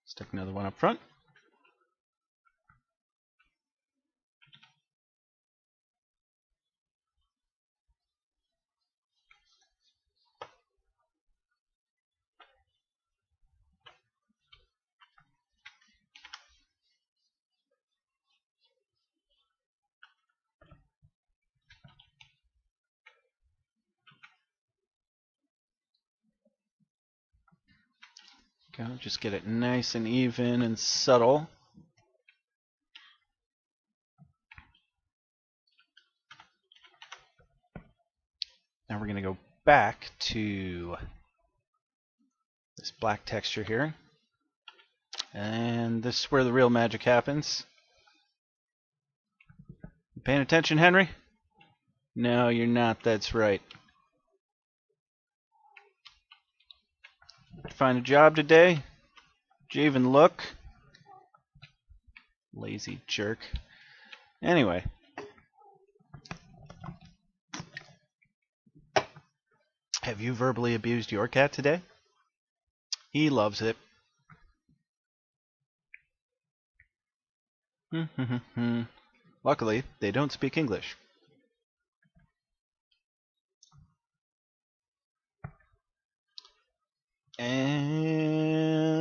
Stick another one up front. Go, just get it nice and even and subtle. Now we're going to go back to this black texture here. And this is where the real magic happens. You paying attention, Henry? No, you're not, that's right. Did you find a job today? Did you even look? Lazy jerk. Anyway. Have you verbally abused your cat today? He loves it. Luckily, they don't speak English. And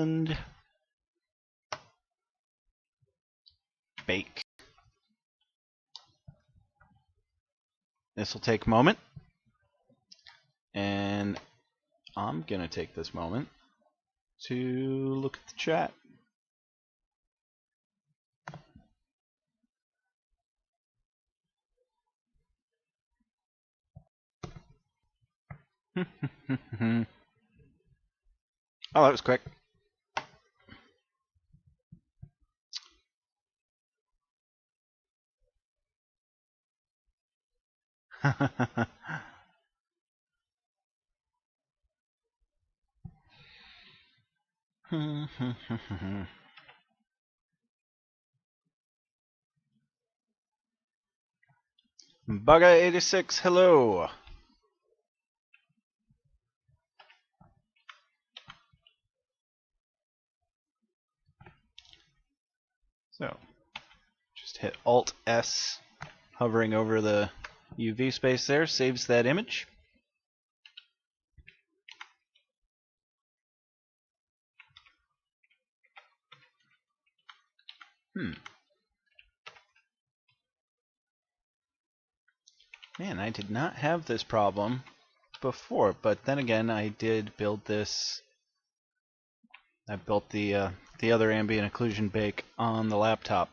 bake. This will take a moment, and I'm gonna take this moment to look at the chat. Oh, that was quick. Bugga86, hello. So, just hit Alt S, hovering over the UV space there, saves that image. Man, I did not have this problem before, but then again, I did build this. I built the other ambient occlusion bake on the laptop.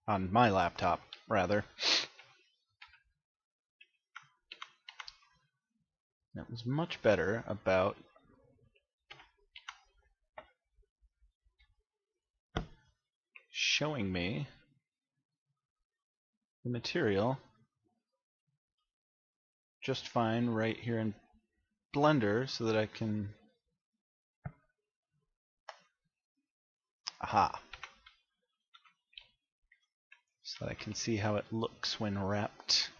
On my laptop, rather. It was much better about showing me the material just fine right here in Blender so that I can... Aha! So that I can see how it looks when wrapped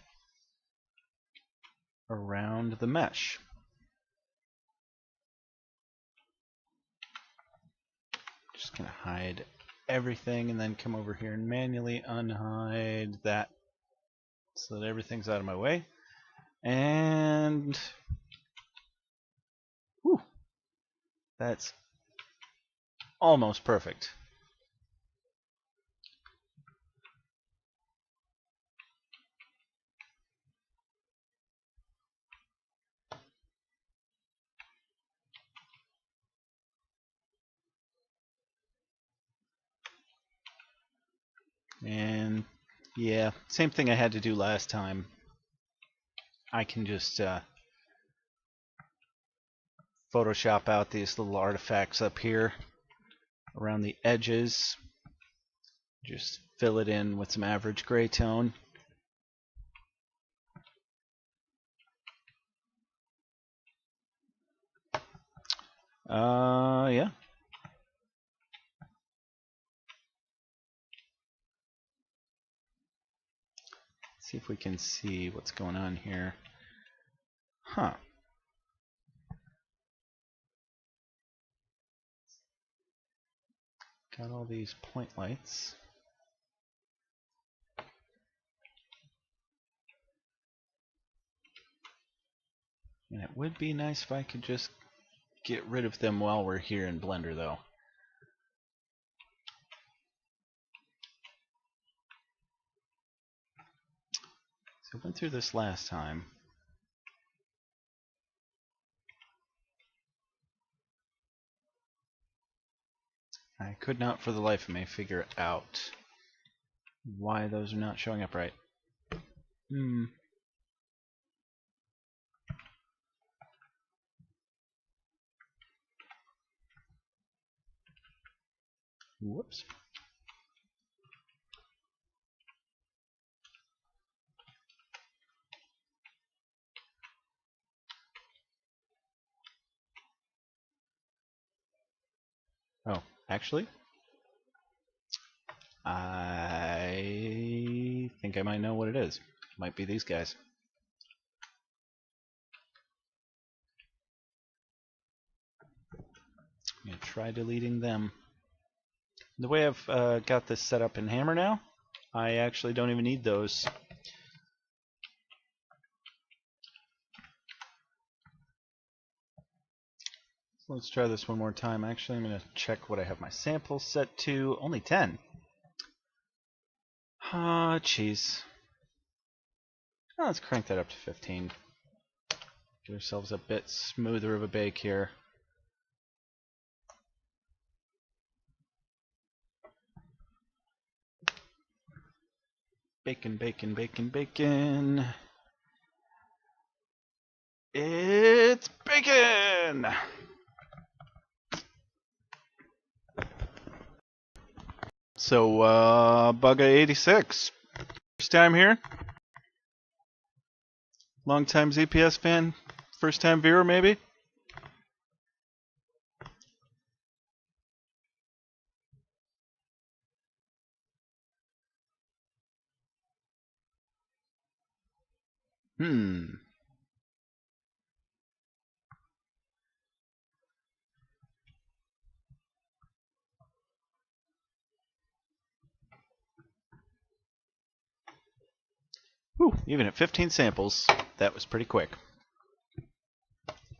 around the mesh. Just gonna hide everything and then come over here and manually unhide that so that everything's out of my way. And whew, that's almost perfect. And yeah, same thing I had to do last time. I can just Photoshop out these little artifacts up here around the edges. Just fill it in with some average gray tone. Yeah. See if we can see what's going on here. Huh. Got all these point lights. And it would be nice if I could just get rid of them while we're here in Blender, though. So I went through this last time. I could not for the life of me figure out why those are not showing up right. Whoops. Oh, actually, I think I might know what it is. Might be these guys. I'm going to try deleting them. The way I've got this set up in Hammer now, I actually don't even need those. As let's try this one more time. Actually, I'm going to check what I have my sample set to. Only 10. Ah, jeez. Oh, let's crank that up to 15. Give ourselves a bit smoother of a bake here. Bacon, bacon, bacon, bacon. It's bacon! So, Bugga86. First time here? Long time ZPS fan? First time viewer, maybe? Whew, even at 15 samples, that was pretty quick.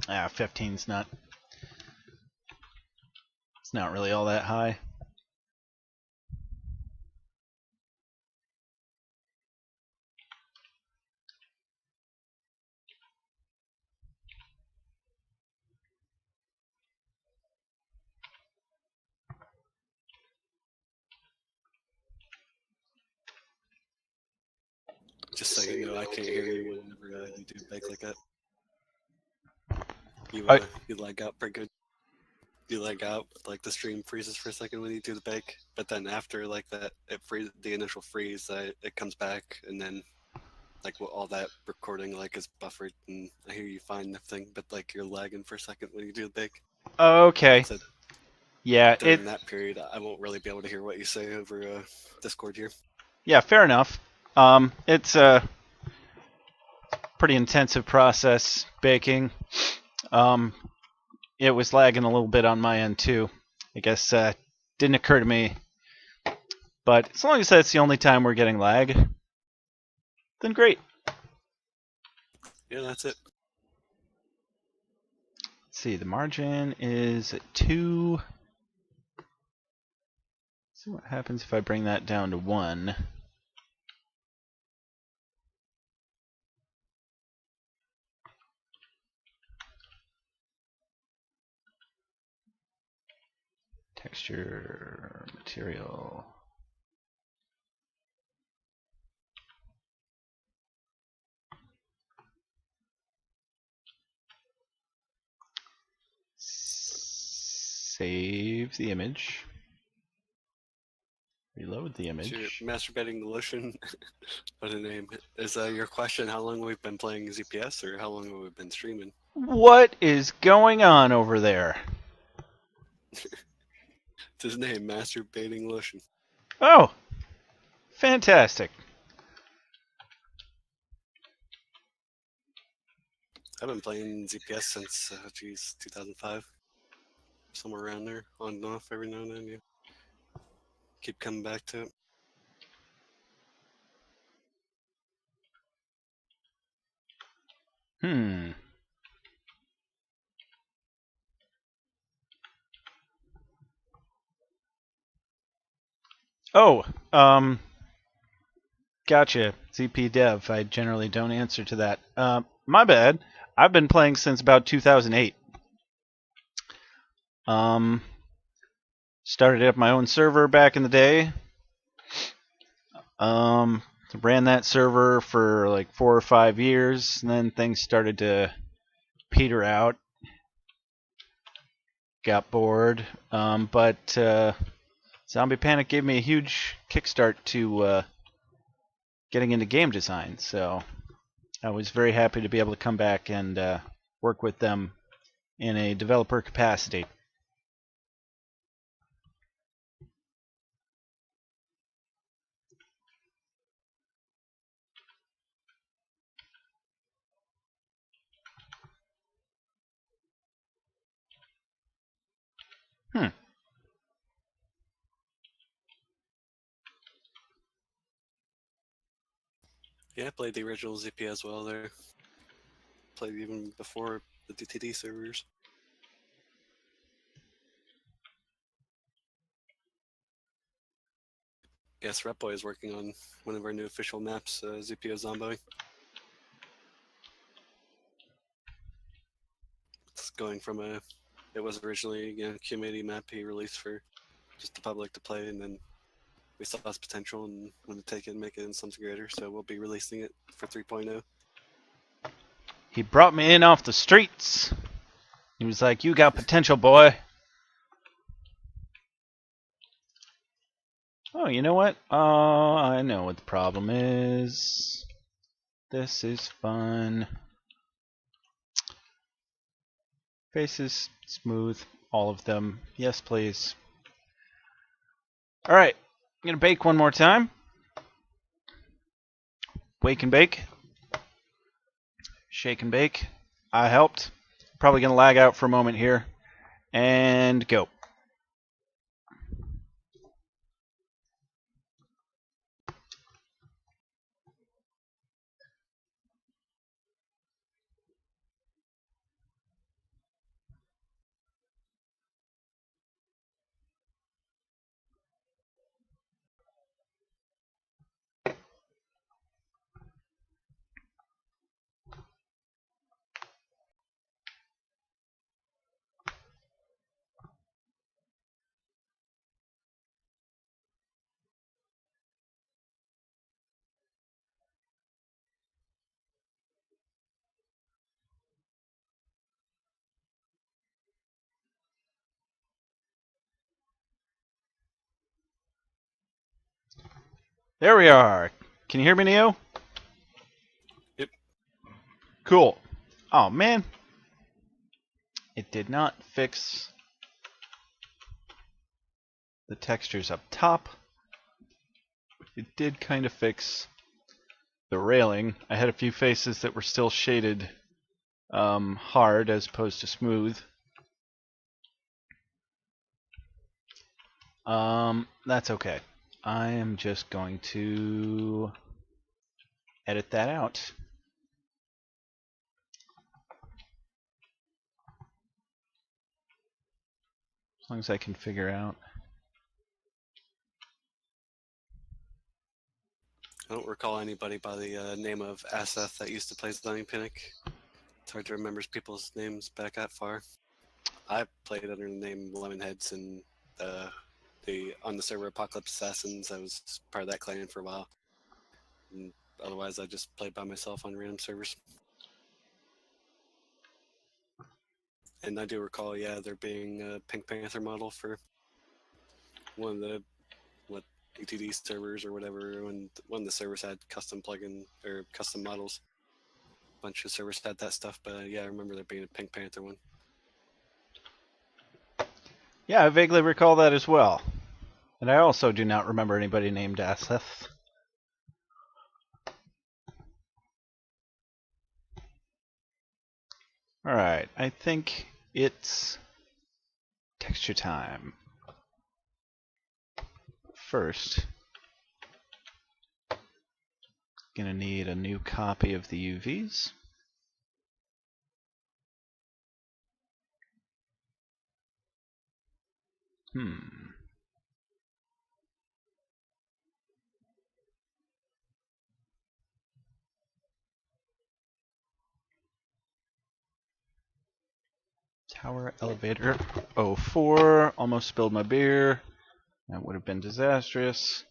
15's not... It's not really all that high. Just so you know, I can't hear you whenever you do bake like that. You lag out pretty good. You lag out, like the stream freezes for a second when you do the bake, but then after like that, the initial freeze, it comes back, and then like all that recording like is buffered, and I hear you fine and everything, but like you're lagging for a second when you do the bake. Okay. So yeah, during that period, I won't really be able to hear what you say over Discord here. Yeah, fair enough. It's a pretty intensive process, baking. It was lagging a little bit on my end too. I guess didn't occur to me. But as long as that's the only time we're getting lag, then great. Yeah, that's it. Let's see, the margin is 2. Let's see what happens if I bring that down to 1. Texture, material. Save the image. Reload the image. Masturbating the lotion. What a name. Is your question how long we've been playing ZPS or how long have we been streaming? What is going on over there? It's his name, Masturbating Lotion. Oh, fantastic. I've been playing ZPS since, 2005. Somewhere around there, on and off every now and then, yeah. Keep coming back to it. Oh, gotcha. ZP Dev. I generally don't answer to that. My bad. I've been playing since about 2008. Started up my own server back in the day. Ran that server for like 4 or 5 years, and then things started to peter out. Got bored. But Zombie Panic gave me a huge kickstart to getting into game design, so I was very happy to be able to come back and work with them in a developer capacity. Yeah, I played the original ZP as well there. Played even before the DTD servers. Yes, Ratboy is working on one of our new official maps, ZPO Zomboing. It's going from it was originally community map he released for just the public to play, and then we saw its potential and wanted to take it and make it into something greater. So we'll be releasing it for 3.0. He brought me in off the streets. He was like, "You got potential, boy." Oh, you know what? I know what the problem is. This is fun. Faces smooth, all of them. Yes, please. All right, I'm gonna bake one more time. Wake and bake. Shake and bake. I helped. Probably gonna lag out for a moment here. And go. There we are. Can you hear me, Neo? Yep. Cool. Oh, man. It did not fix the textures up top. It did kind of fix the railing. I had a few faces that were still shaded hard as opposed to smooth. That's okay. I am just going to edit that out. As long as I can figure out. I don't recall anybody by the name of Aseth that used to play Stunning Pinnock. It's hard to remember people's names back that far. I played under the name Lemonheads and on the server Apocalypse Assassins. I was part of that clan for a while. And otherwise, I just played by myself on random servers. And I do recall, yeah, there being a Pink Panther model for one of the ETD servers or whatever, when one of the servers had custom plugin or custom models. A bunch of servers had that stuff, but yeah, I remember there being a Pink Panther one. Yeah, I vaguely recall that as well. And I also do not remember anybody named Aseth. Alright, I think it's texture time. First, gonna need a new copy of the UVs. Tower elevator 04. Almost spilled my beer. That would have been disastrous.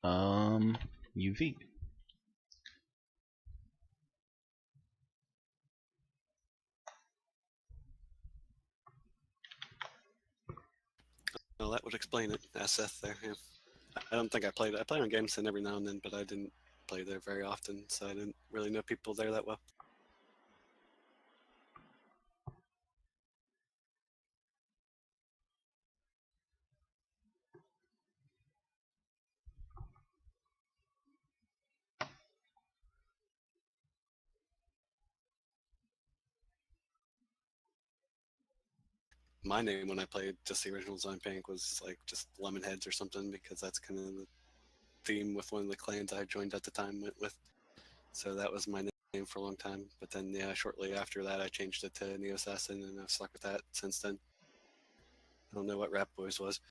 UV. Well, that would explain it. Aseth there. Yeah. I don't think I played. I play on GameSyn every now and then, but I didn't play there very often, so I didn't really know people there that well. My name when I played just the original Zone Panic was like just Lemonheads or something, because that's kind of the theme with one of the clans I joined at the time went with. So that was my name for a long time. But then, yeah, shortly after that, I changed it to NeoAssassin, and I've stuck with that since then. I don't know what Ratboy's was.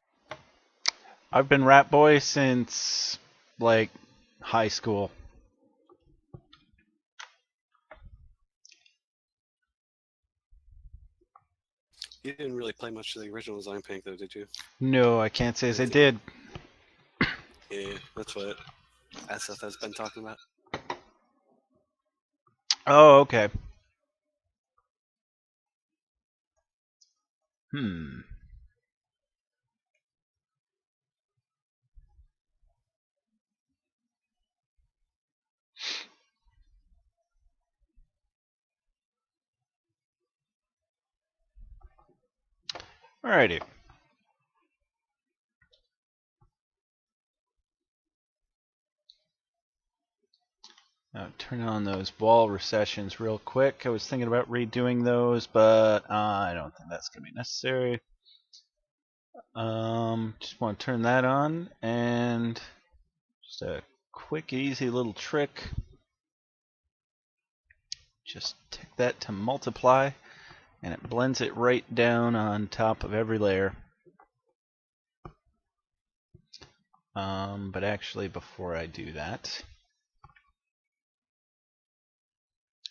I've been Ratboy since, like, high school. You didn't really play much of the original Design Panic, though, did you? No, I can't say as I did. Yeah, that's what SF has been talking about. Oh, okay. Alrighty. Now turn on those wall recessions real quick. I was thinking about redoing those, but I don't think that's going to be necessary. Just want to turn that on, and just a quick, easy little trick. Just tick that to multiply, and it blends it right down on top of every layer. But actually, before I do that,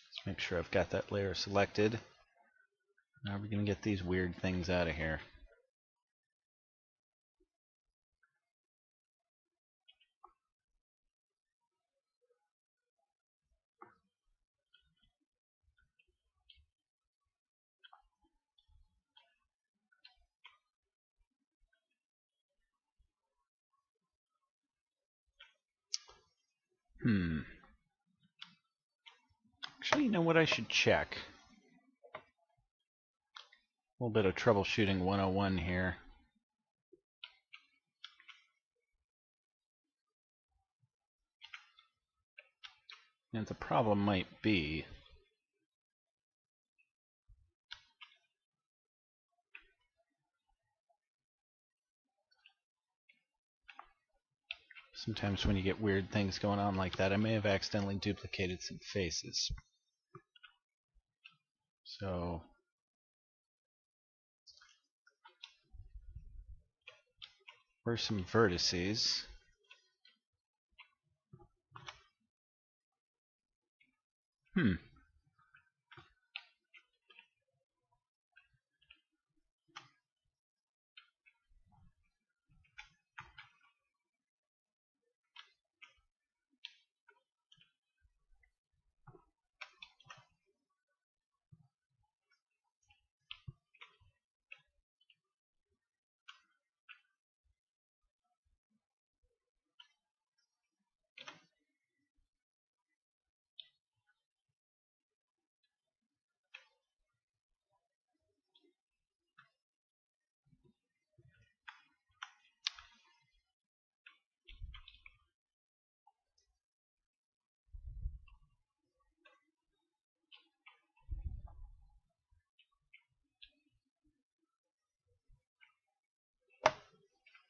let's make sure I've got that layer selected. Now we're going to get these weird things out of here. Actually, you know what I should check? A little bit of troubleshooting 101 here. And the problem might be sometimes when you get weird things going on like that, I may have accidentally duplicated some faces. So where's some vertices?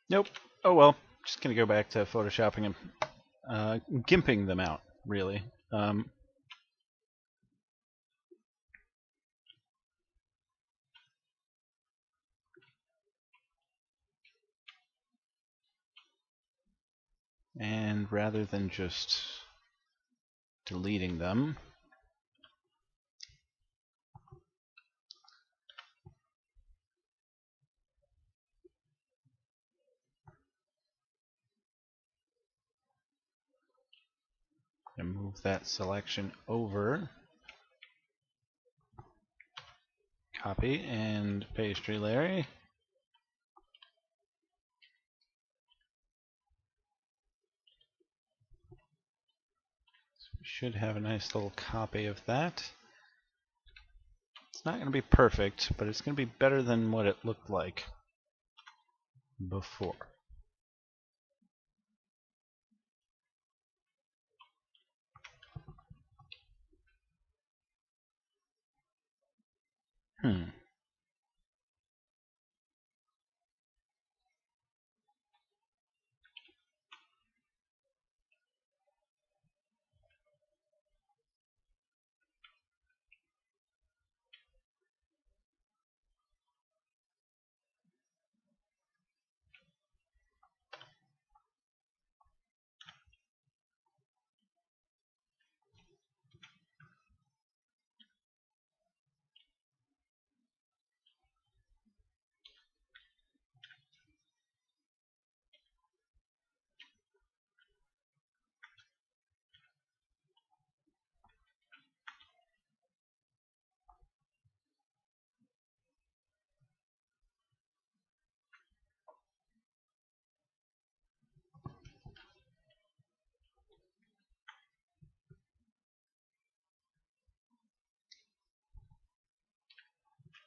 Nope. Oh well. Just gonna go back to photoshopping and gimping them out, really. And rather than just deleting them, and move that selection over, copy and pastry Larry. So we should have a nice little copy of that. It's not going to be perfect, but it's going to be better than what it looked like before.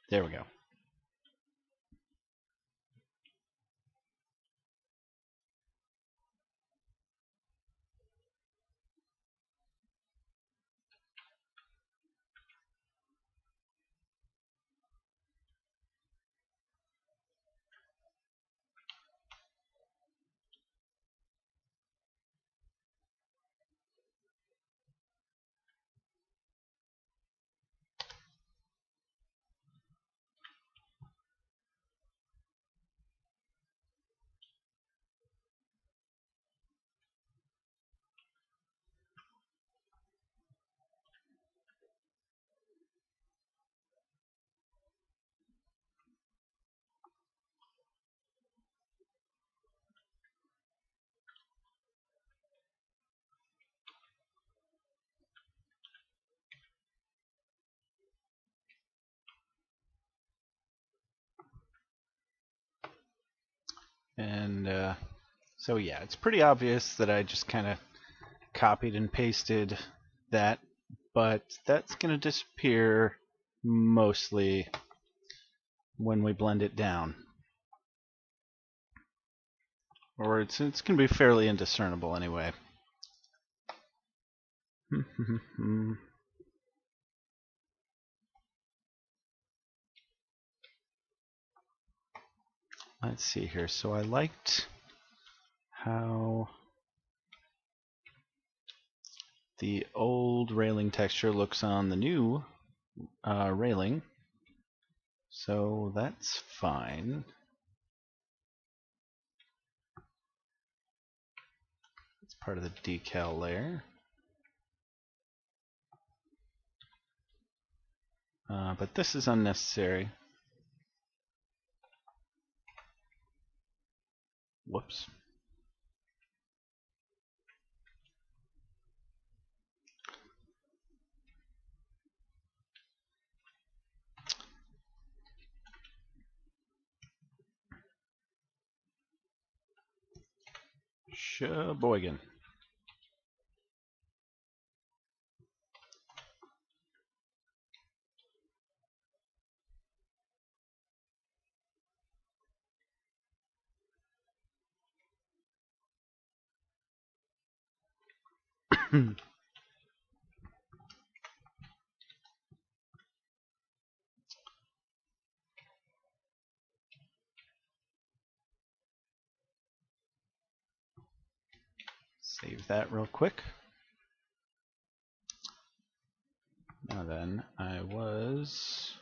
There we go. And so yeah, it's pretty obvious that I just kind of copied and pasted that, but that's going to disappear mostly when we blend it down. Or it's going to be fairly indiscernible anyway. Let's see here. So I liked how the old railing texture looks on the new railing. So that's fine. It's part of the decal layer. But this is unnecessary. Whoops. Sheboygan. Save that real quick. Now then, I was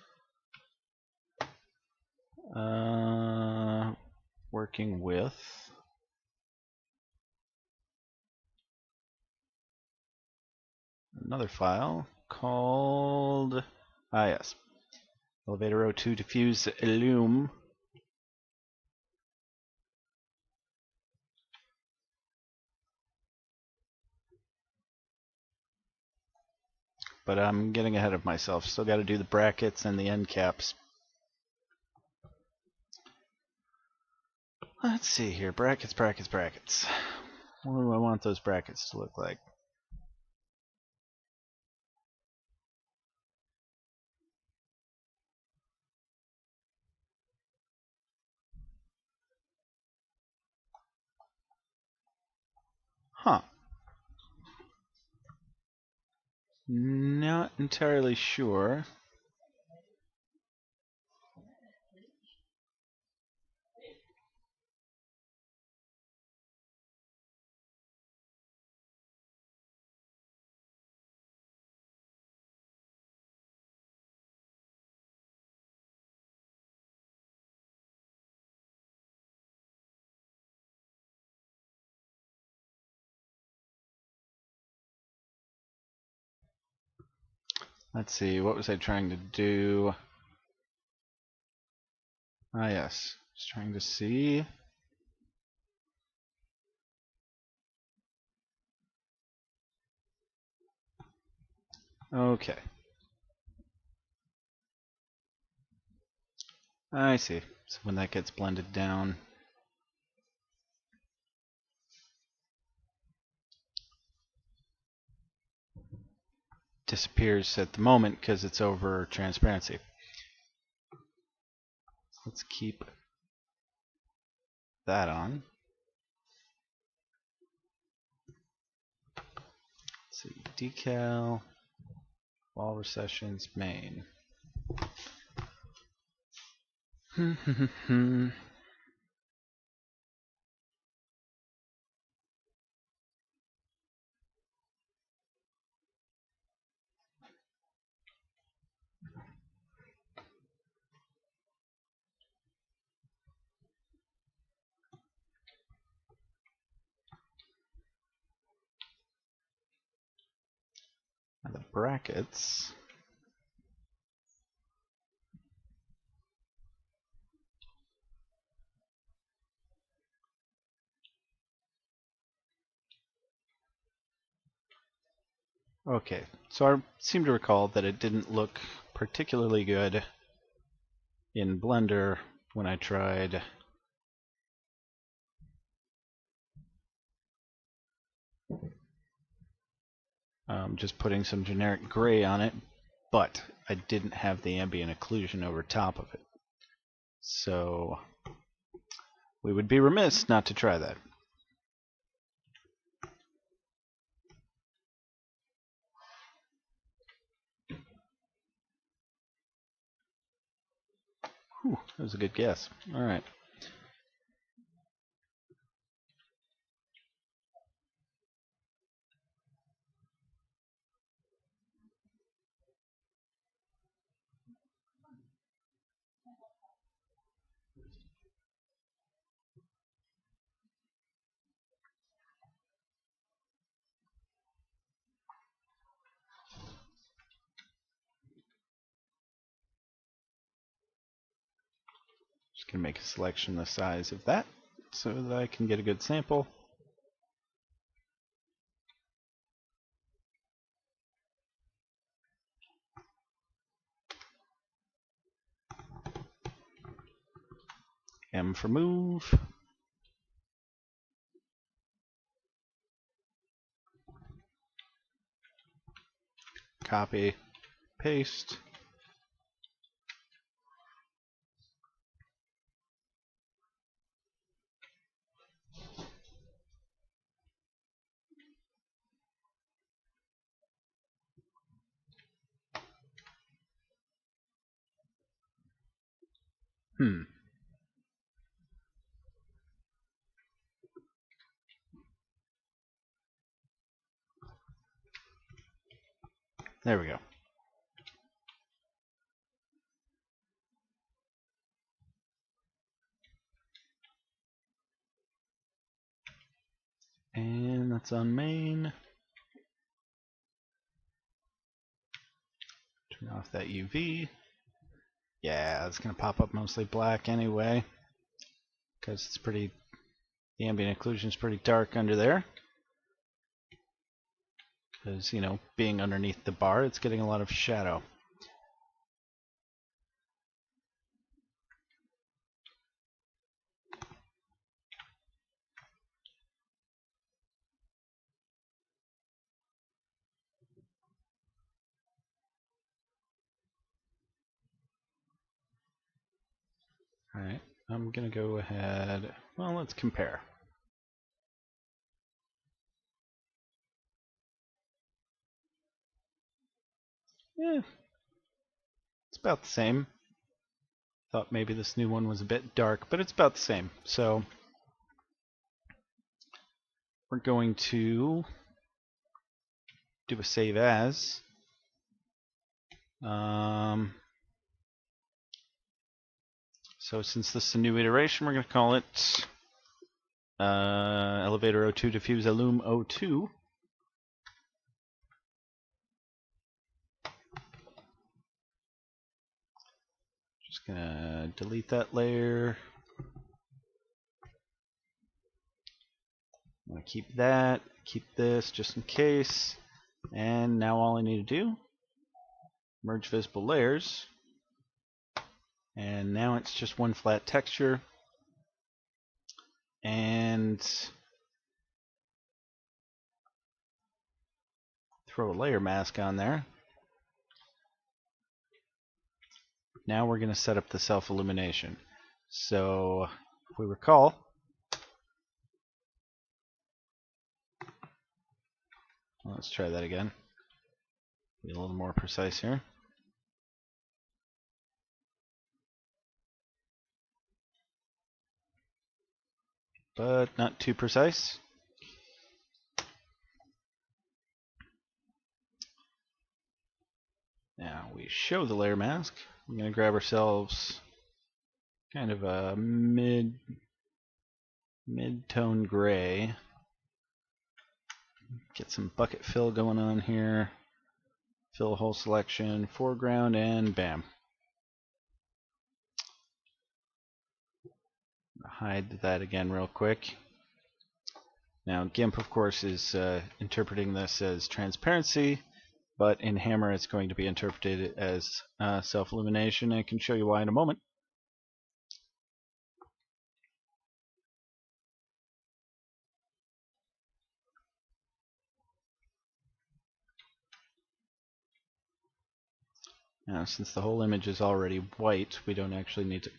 working with another file called yes, Elevator O2 Diffuse Illum. But I'm getting ahead of myself. Still got to do the brackets and the end caps. Let's see here. Brackets, brackets, brackets. What do I want those brackets to look like? Huh. Not entirely sure. Let's see, what was I trying to do? Ah, yes. Just trying to see. Okay. I see. So when that gets blended down. Disappears at the moment because it's over transparency. let's keep that on. Let's see, decal, wall recessions, main. Now the brackets. Okay, so I seem to recall that it didn't look particularly good in Blender when I tried just putting some generic gray on it, but I didn't have the ambient occlusion over top of it. So we would be remiss not to try that. Whew, that was a good guess. All right. Just going to make a selection the size of that so that I can get a good sample. M for move. Copy, paste. There we go. And that's on main. Turn off that UV. Yeah, it's going to pop up mostly black anyway, because it's pretty, the ambient occlusion is pretty dark under there. Because, you know, being underneath the bar, it's getting a lot of shadow. Alright, I'm going to go ahead, well, let's compare. Yeah, it's about the same. Thought maybe this new one was a bit dark, but it's about the same. So we're going to do a save as. So since this is a new iteration, we're going to call it Elevator 02 Diffuse Illume 02. Just going to delete that layer. I'm going to keep that, keep this just in case. And now all I need to do, merge visible layers. And now it's just one flat texture. And throw a layer mask on there. Now we're going to set up the self-illumination. So if we recall, let's try that again. Be a little more precise here. But not too precise. Now we show the layer mask. I'm going to grab ourselves kind of a mid-tone gray. Get some bucket fill going on here. Fill whole selection, foreground, and bam. Hide that again real quick. Now GIMP of course is interpreting this as transparency, but in Hammer it's going to be interpreted as self-illumination. I can show you why in a moment. Now since the whole image is already white, we don't actually need to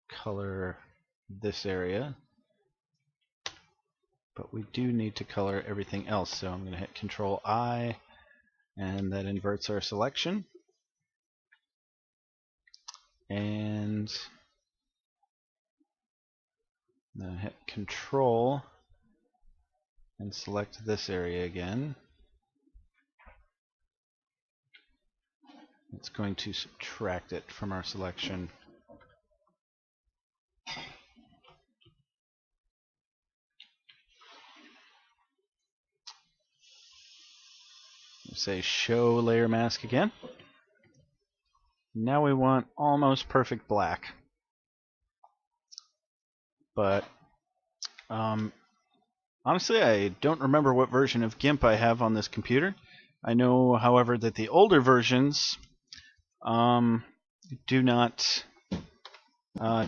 color this area. But we do need to color everything else, so I'm going to hit Control I, and that inverts our selection. And then hit Control and select this area again. It's going to subtract it from our selection. Say show layer mask again. Now we want almost perfect black. But honestly, I don't remember what version of GIMP I have on this computer. I know, however, that the older versions do not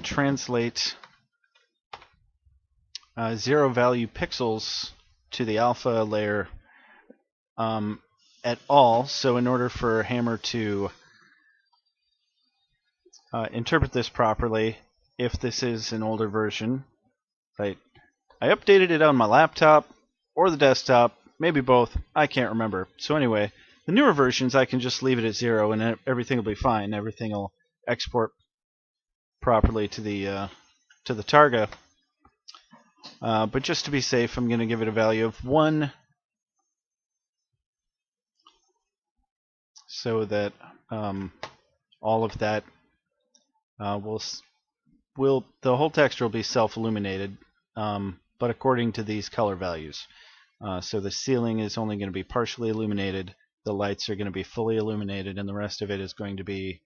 translate zero value pixels to the alpha layer at all. So in order for Hammer to interpret this properly, if this is an older version, right? I updated it on my laptop or the desktop, maybe both, I can't remember. So anyway, the newer versions I can just leave it at 0 and everything will be fine. Everything will export properly to the Targa. But just to be safe, I'm going to give it a value of 1, so that all of that will the whole texture will be self-illuminated, but according to these color values. So the ceiling is only going to be partially illuminated, the lights are going to be fully illuminated, and the rest of it is going to be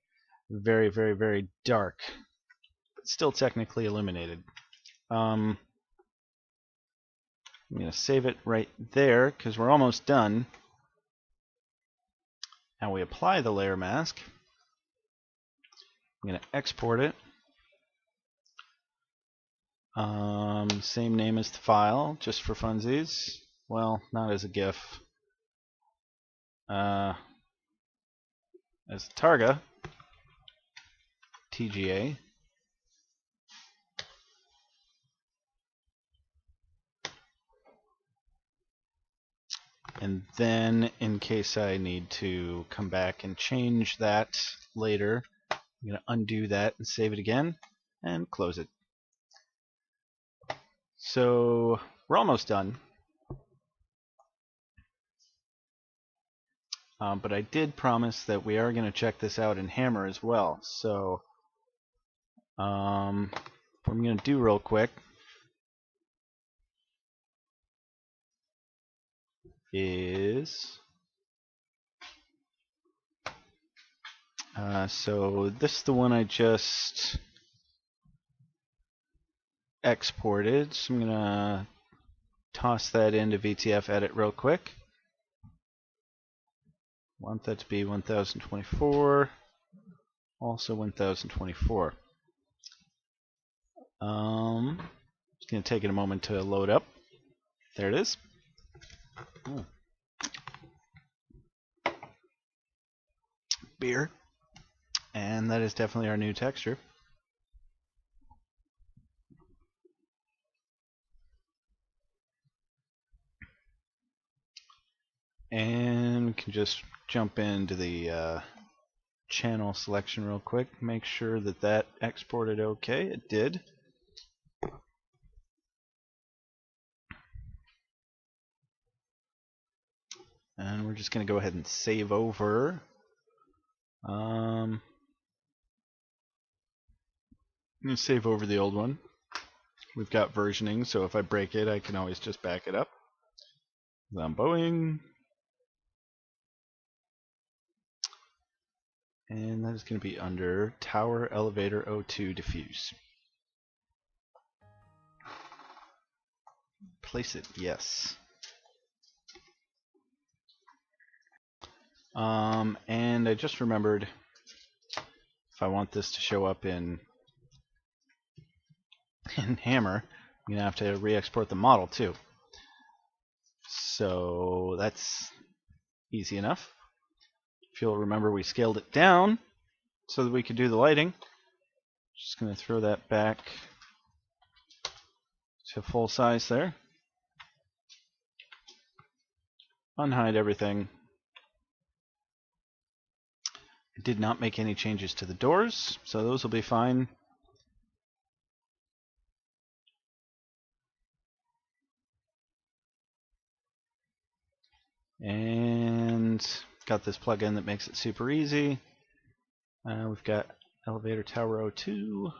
very, very, very dark, but still technically illuminated. I'm going to save it right there because we're almost done. Now we apply the layer mask. I'm going to export it. Same name as the file, just for funsies. Well, not as a GIF. As Targa, TGA. And then, in case I need to come back and change that later, I'm going to undo that and save it again, and close it. So, we're almost done. But I did promise that we are going to check this out in Hammer as well. So, what I'm going to do real quick is... so this is the one I just exported, so I'm gonna toss that into VTF edit real quick. Want that to be 1024, also 1024. It's gonna take it a moment to load up. There it is. Ooh. Beer. And that is definitely our new texture. And we can just jump into the channel selection real quick. Make sure that that exported okay. It did. And we're just going to go ahead and save over. I'm going to save over the old one. We've got versioning, so if I break it, I can always just back it up. Boeing. And that is going to be under Tower Elevator O2 Diffuse. Place it, yes. And I just remembered, if I want this to show up in Hammer, I'm going to have to re-export the model too. So that's easy enough. If you'll remember, we scaled it down so that we could do the lighting. Just going to throw that back to full size there. Unhide everything. I did not make any changes to the doors, so those will be fine. And got this plugin that makes it super easy. We've got Elevator Tower O2.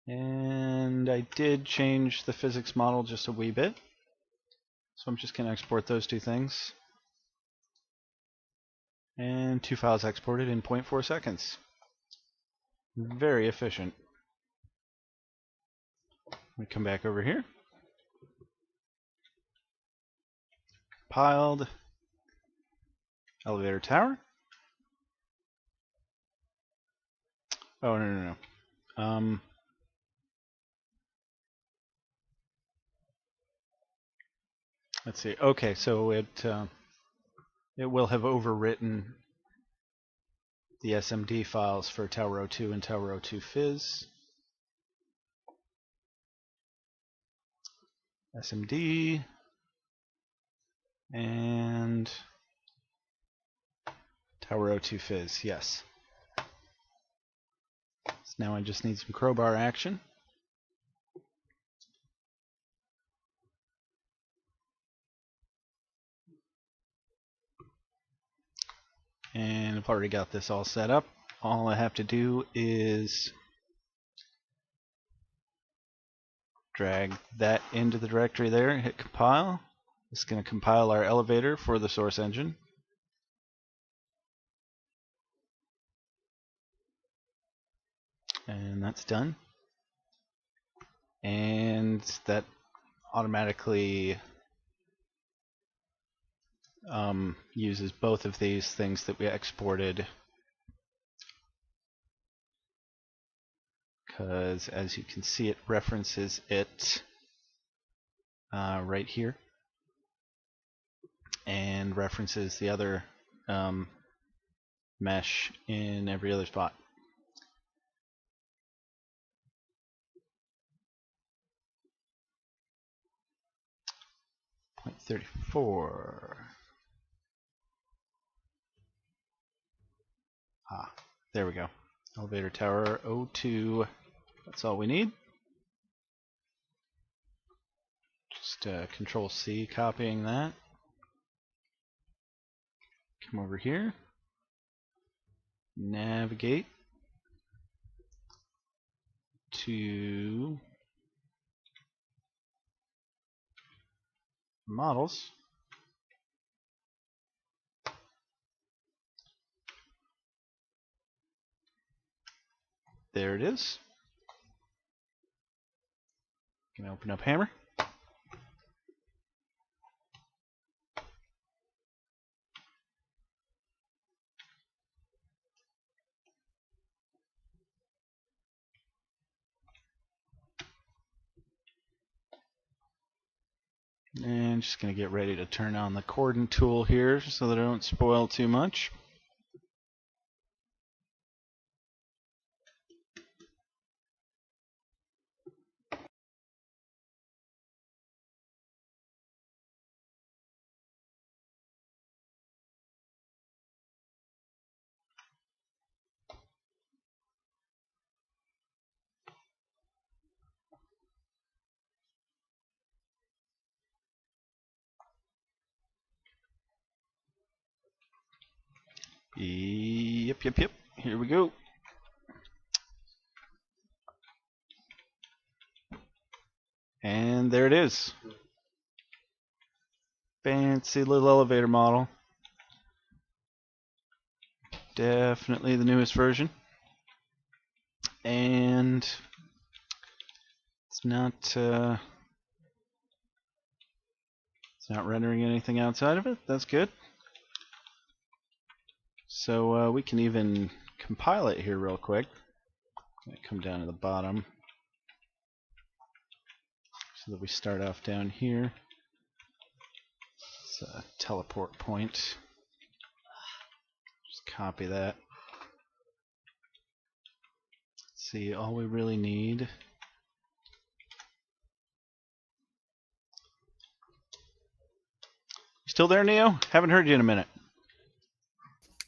And I did change the physics model just a wee bit. So I'm just going to export those two things. And 2 files exported in 0.4 seconds. Very efficient. We come back over here. Compiled. Elevator tower. Oh, no. Let's see. Okay, so it will have overwritten the SMD files for Tower O2 and Tower O2 Fizz. SMD and Tower O2 Fizz, yes. So now I just need some crowbar action. And I've already got this all set up. All I have to do is drag that into the directory there, hit compile. It's going to compile our elevator for the source engine. And that's done. And that automatically uses both of these things that we exported, because as you can see, it references it right here and references the other mesh in every other spot. Point 34. There we go. Elevator tower O2. That's all we need. Just Control C, copying that. Come over here. Navigate to models. There it is. You can open up Hammer. And just going to get ready to turn on the cordon tool here so that I don't spoil too much. Yep. Here we go. And there it is. Fancy little elevator model. Definitely the newest version. And it's not rendering anything outside of it. That's good. So we can even compile it here real quick. Come down to the bottom so that we start off down here. It's a teleport point. Just copy that. Let's see, all we really need. Still there, Neo? Haven't heard you in a minute.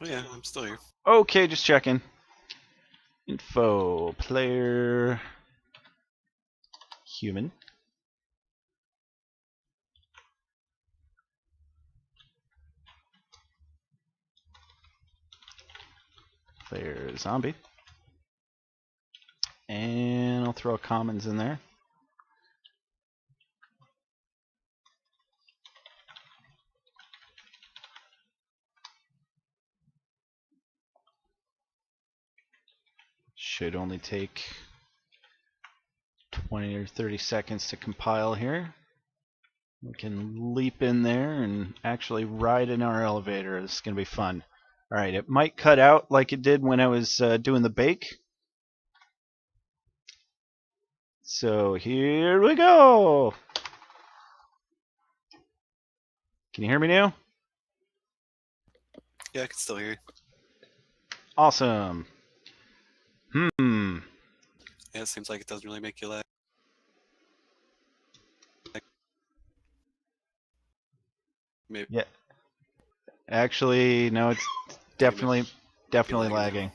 Oh yeah, I'm still here. Okay, just checking. Info, player, human. Player, zombie. And I'll throw a commons in there. Should only take 20 or 30 seconds to compile here. We can leap in there and actually ride in our elevator. This is going to be fun. Alright, it might cut out like it did when I was doing the bake. So here we go! Can you hear me now? Yeah, I can still hear you. Awesome. Yeah, it seems like it doesn't really make you lag. Maybe. Yeah. Actually, no, it's definitely lagging.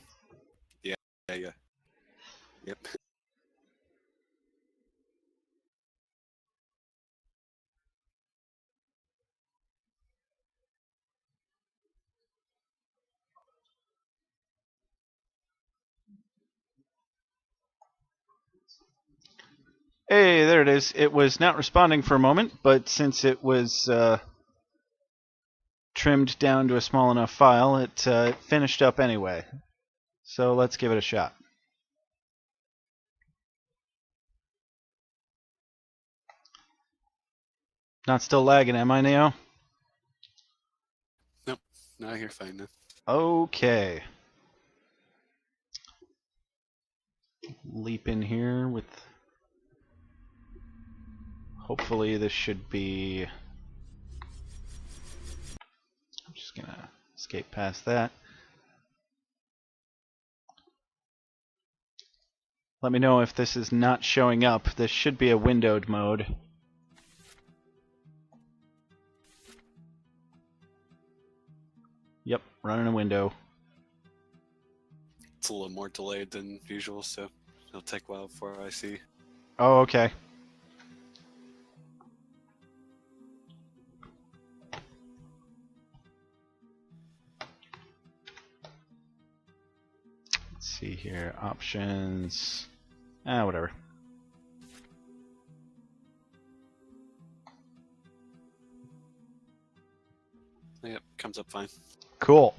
Yeah. Yep. Hey, there it is. It was not responding for a moment, but since it was trimmed down to a small enough file, it finished up anyway. So let's give it a shot. Not still lagging, am I, Neo? Nope. No, I hear fine now. Okay. Leap in here with... Hopefully this should be... I'm just gonna escape past that. Let me know if this is not showing up. This should be a windowed mode. Yep, running a window. It's a little more delayed than usual, so it'll take a while before I see. Oh, okay. Let's see here. Options. Whatever. Yep, comes up fine. Cool.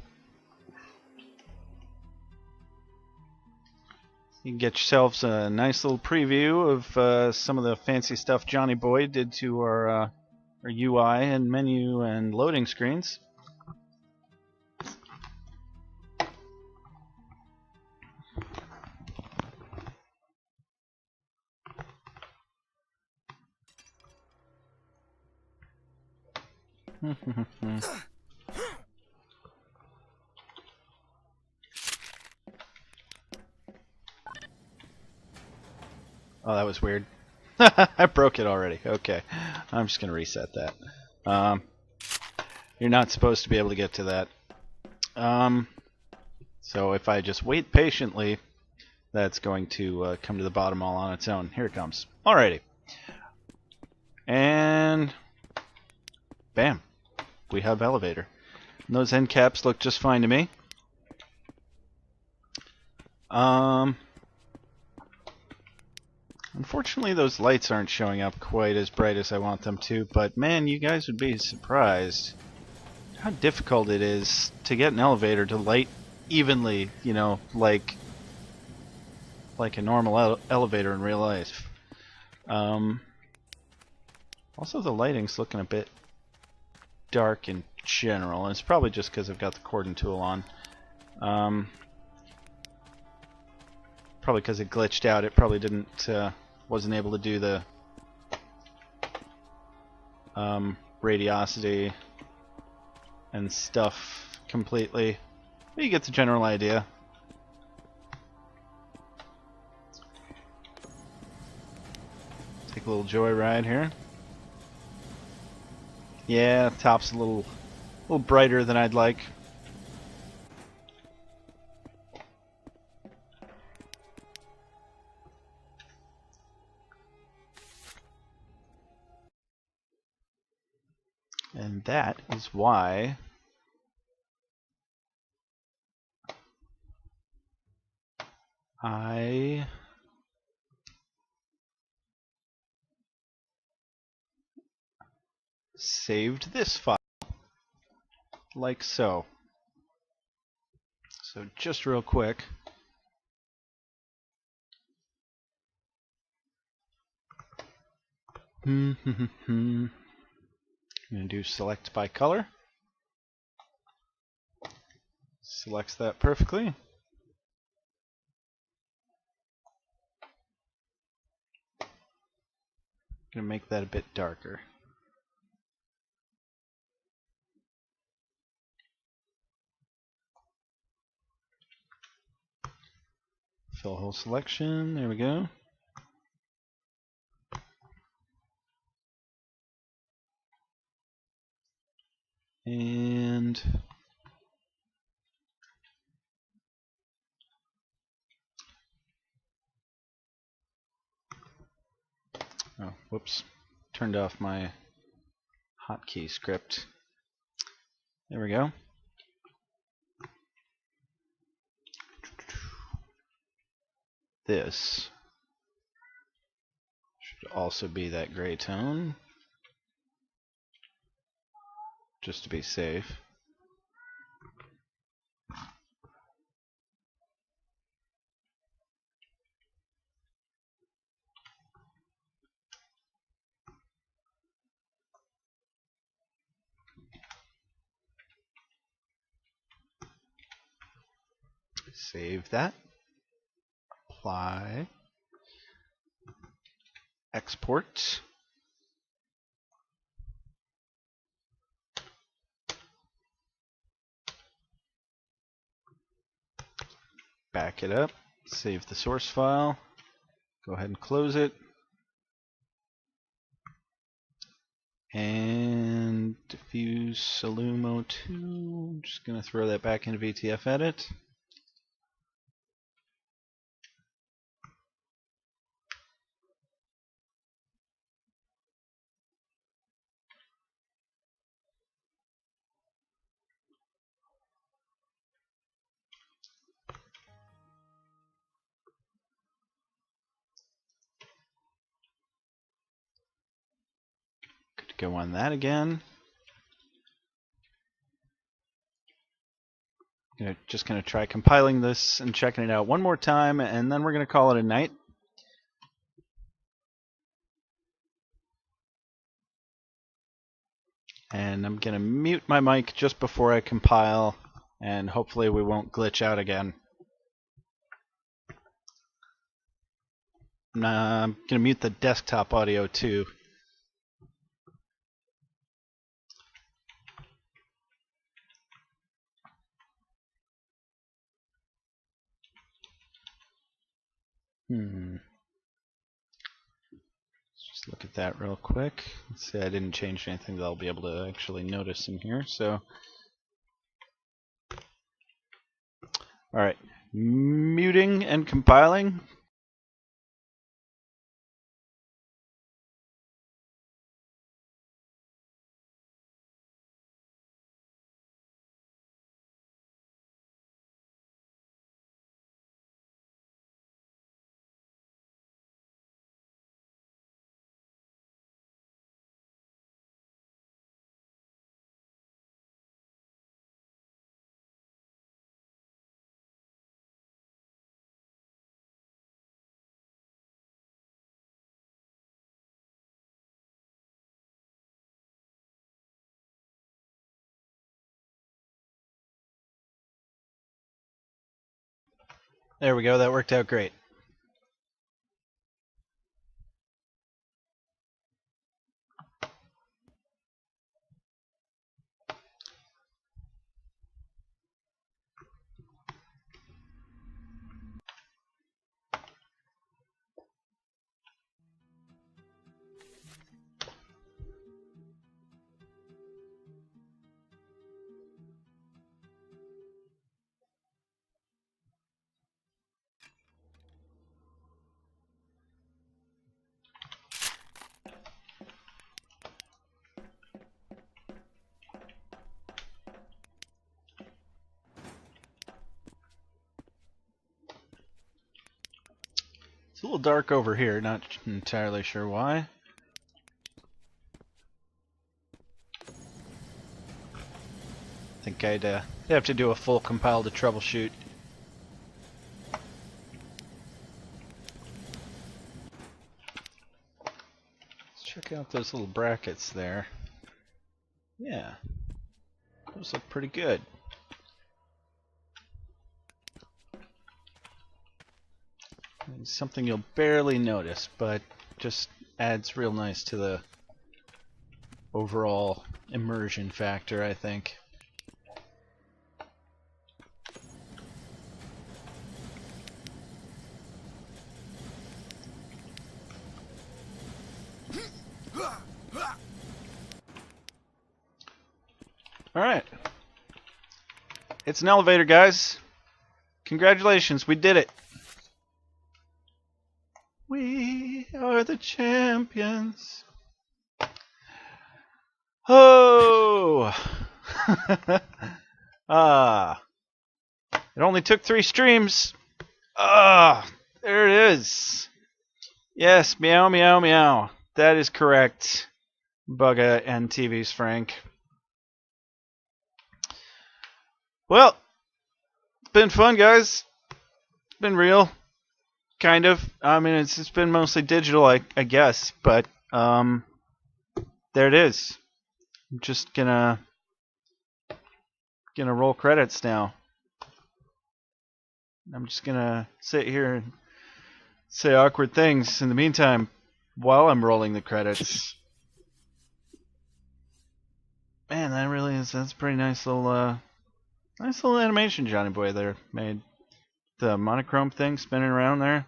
You can get yourselves a nice little preview of some of the fancy stuff Johnny Boy did to our UI and menu and loading screens. Oh, that was weird. I broke it already. Okay. I'm just going to reset that. You're not supposed to be able to get to that. So if I just wait patiently, that's going to come to the bottom all on its own. Here it comes. Alrighty. And bam. We have elevator. And those end caps look just fine to me. Unfortunately, those lights aren't showing up quite as bright as I want them to, but man, you guys would be surprised how difficult it is to get an elevator to light evenly, you know, like a normal elevator in real life. Also, the lighting's looking a bit dark in general, and it's probably just because I've got the cordon tool on. Probably because it glitched out. It probably wasn't able to do the radiosity and stuff completely. But you get the general idea. Take a little joyride here. Yeah, top's a little brighter than I'd like. And that is why I saved this file like so. So just real quick, I'm going to do select by color. Selects that perfectly. Going to make that a bit darker. Fill whole selection. There we go. And oh, whoops. Turned off my hotkey script. There we go. This should also be that gray tone, just to be safe. Save that. Apply. Export. Back it up. Save the source file. Go ahead and close it. And diffuse Salumo 2. Just going to throw that back into VTF edit. Good to go on that again. Just going to try compiling this and checking it out one more time, and then we're going to call it a night. And I'm going to mute my mic just before I compile, and hopefully we won't glitch out again. I'm going to mute the desktop audio too. Let's just look at that real quick. Let's see, I didn't change anything that I'll be able to actually notice in here. So, all right, muting and compiling. There we go. That worked out great. It's a little dark over here, not entirely sure why. I think I'd have to do a full compile to troubleshoot. Let's check out those little brackets there. Yeah, those look pretty good. It's something you'll barely notice, but just adds real nice to the overall immersion factor, I think. Alright. It's an elevator, guys. Congratulations, we did it. We are the champions. Oh! It only took 3 streams. There it is. Yes, meow, meow, meow. That is correct. Bugga and TV's Frank. Well, it's been fun, guys. It's been real. Kind of. I mean, it's been mostly digital, I guess, but there it is. I'm just gonna roll credits now. I'm just gonna sit here and say awkward things in the meantime while I'm rolling the credits. Man, that really is. That's a pretty nice little animation Johnny Boy there made. The monochrome thing spinning around there.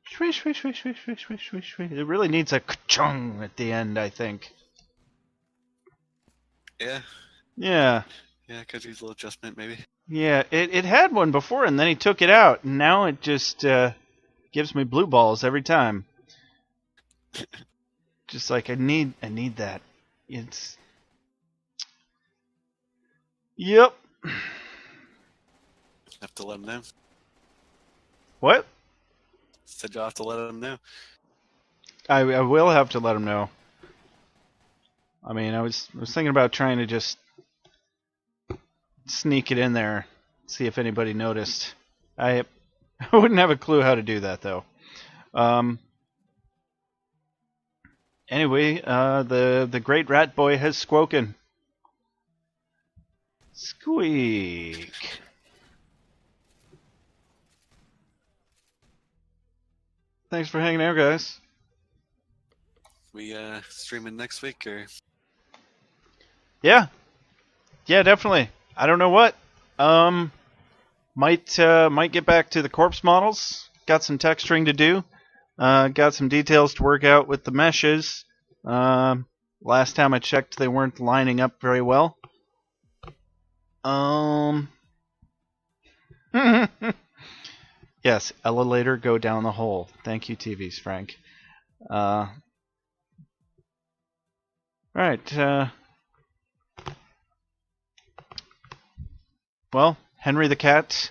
Swish, swish, swish, swish, swish, swish, swish, swish. It really needs a ka-chung at the end, I think. Yeah. Yeah. Yeah, could use a little adjustment maybe. Yeah, it had one before and then he took it out. And now it just gives me blue balls every time. Just like I need that. It's Yep. Have to let him know. What? Said you'll have to let him know. I will have to let him know. I mean, I was thinking about trying to just sneak it in there, see if anybody noticed. I wouldn't have a clue how to do that though. Anyway, the great Ratboy has spoken. Squeak. Thanks for hanging out, guys. We streaming next week or? Yeah, definitely. I don't know what. Might get back to the corpse models. Got some texturing to do. Got some details to work out with the meshes. Last time I checked, they weren't lining up very well. Yes, elevator go down the hole. Thank you, TV's Frank. Right. Well, Henry the cat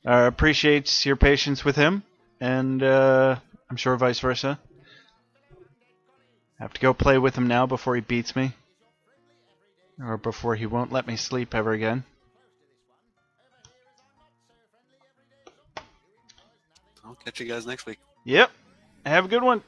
appreciates your patience with him, and I'm sure vice versa. I have to go play with him now before he beats me, or before he won't let me sleep ever again. I'll catch you guys next week. Yep. Have a good one.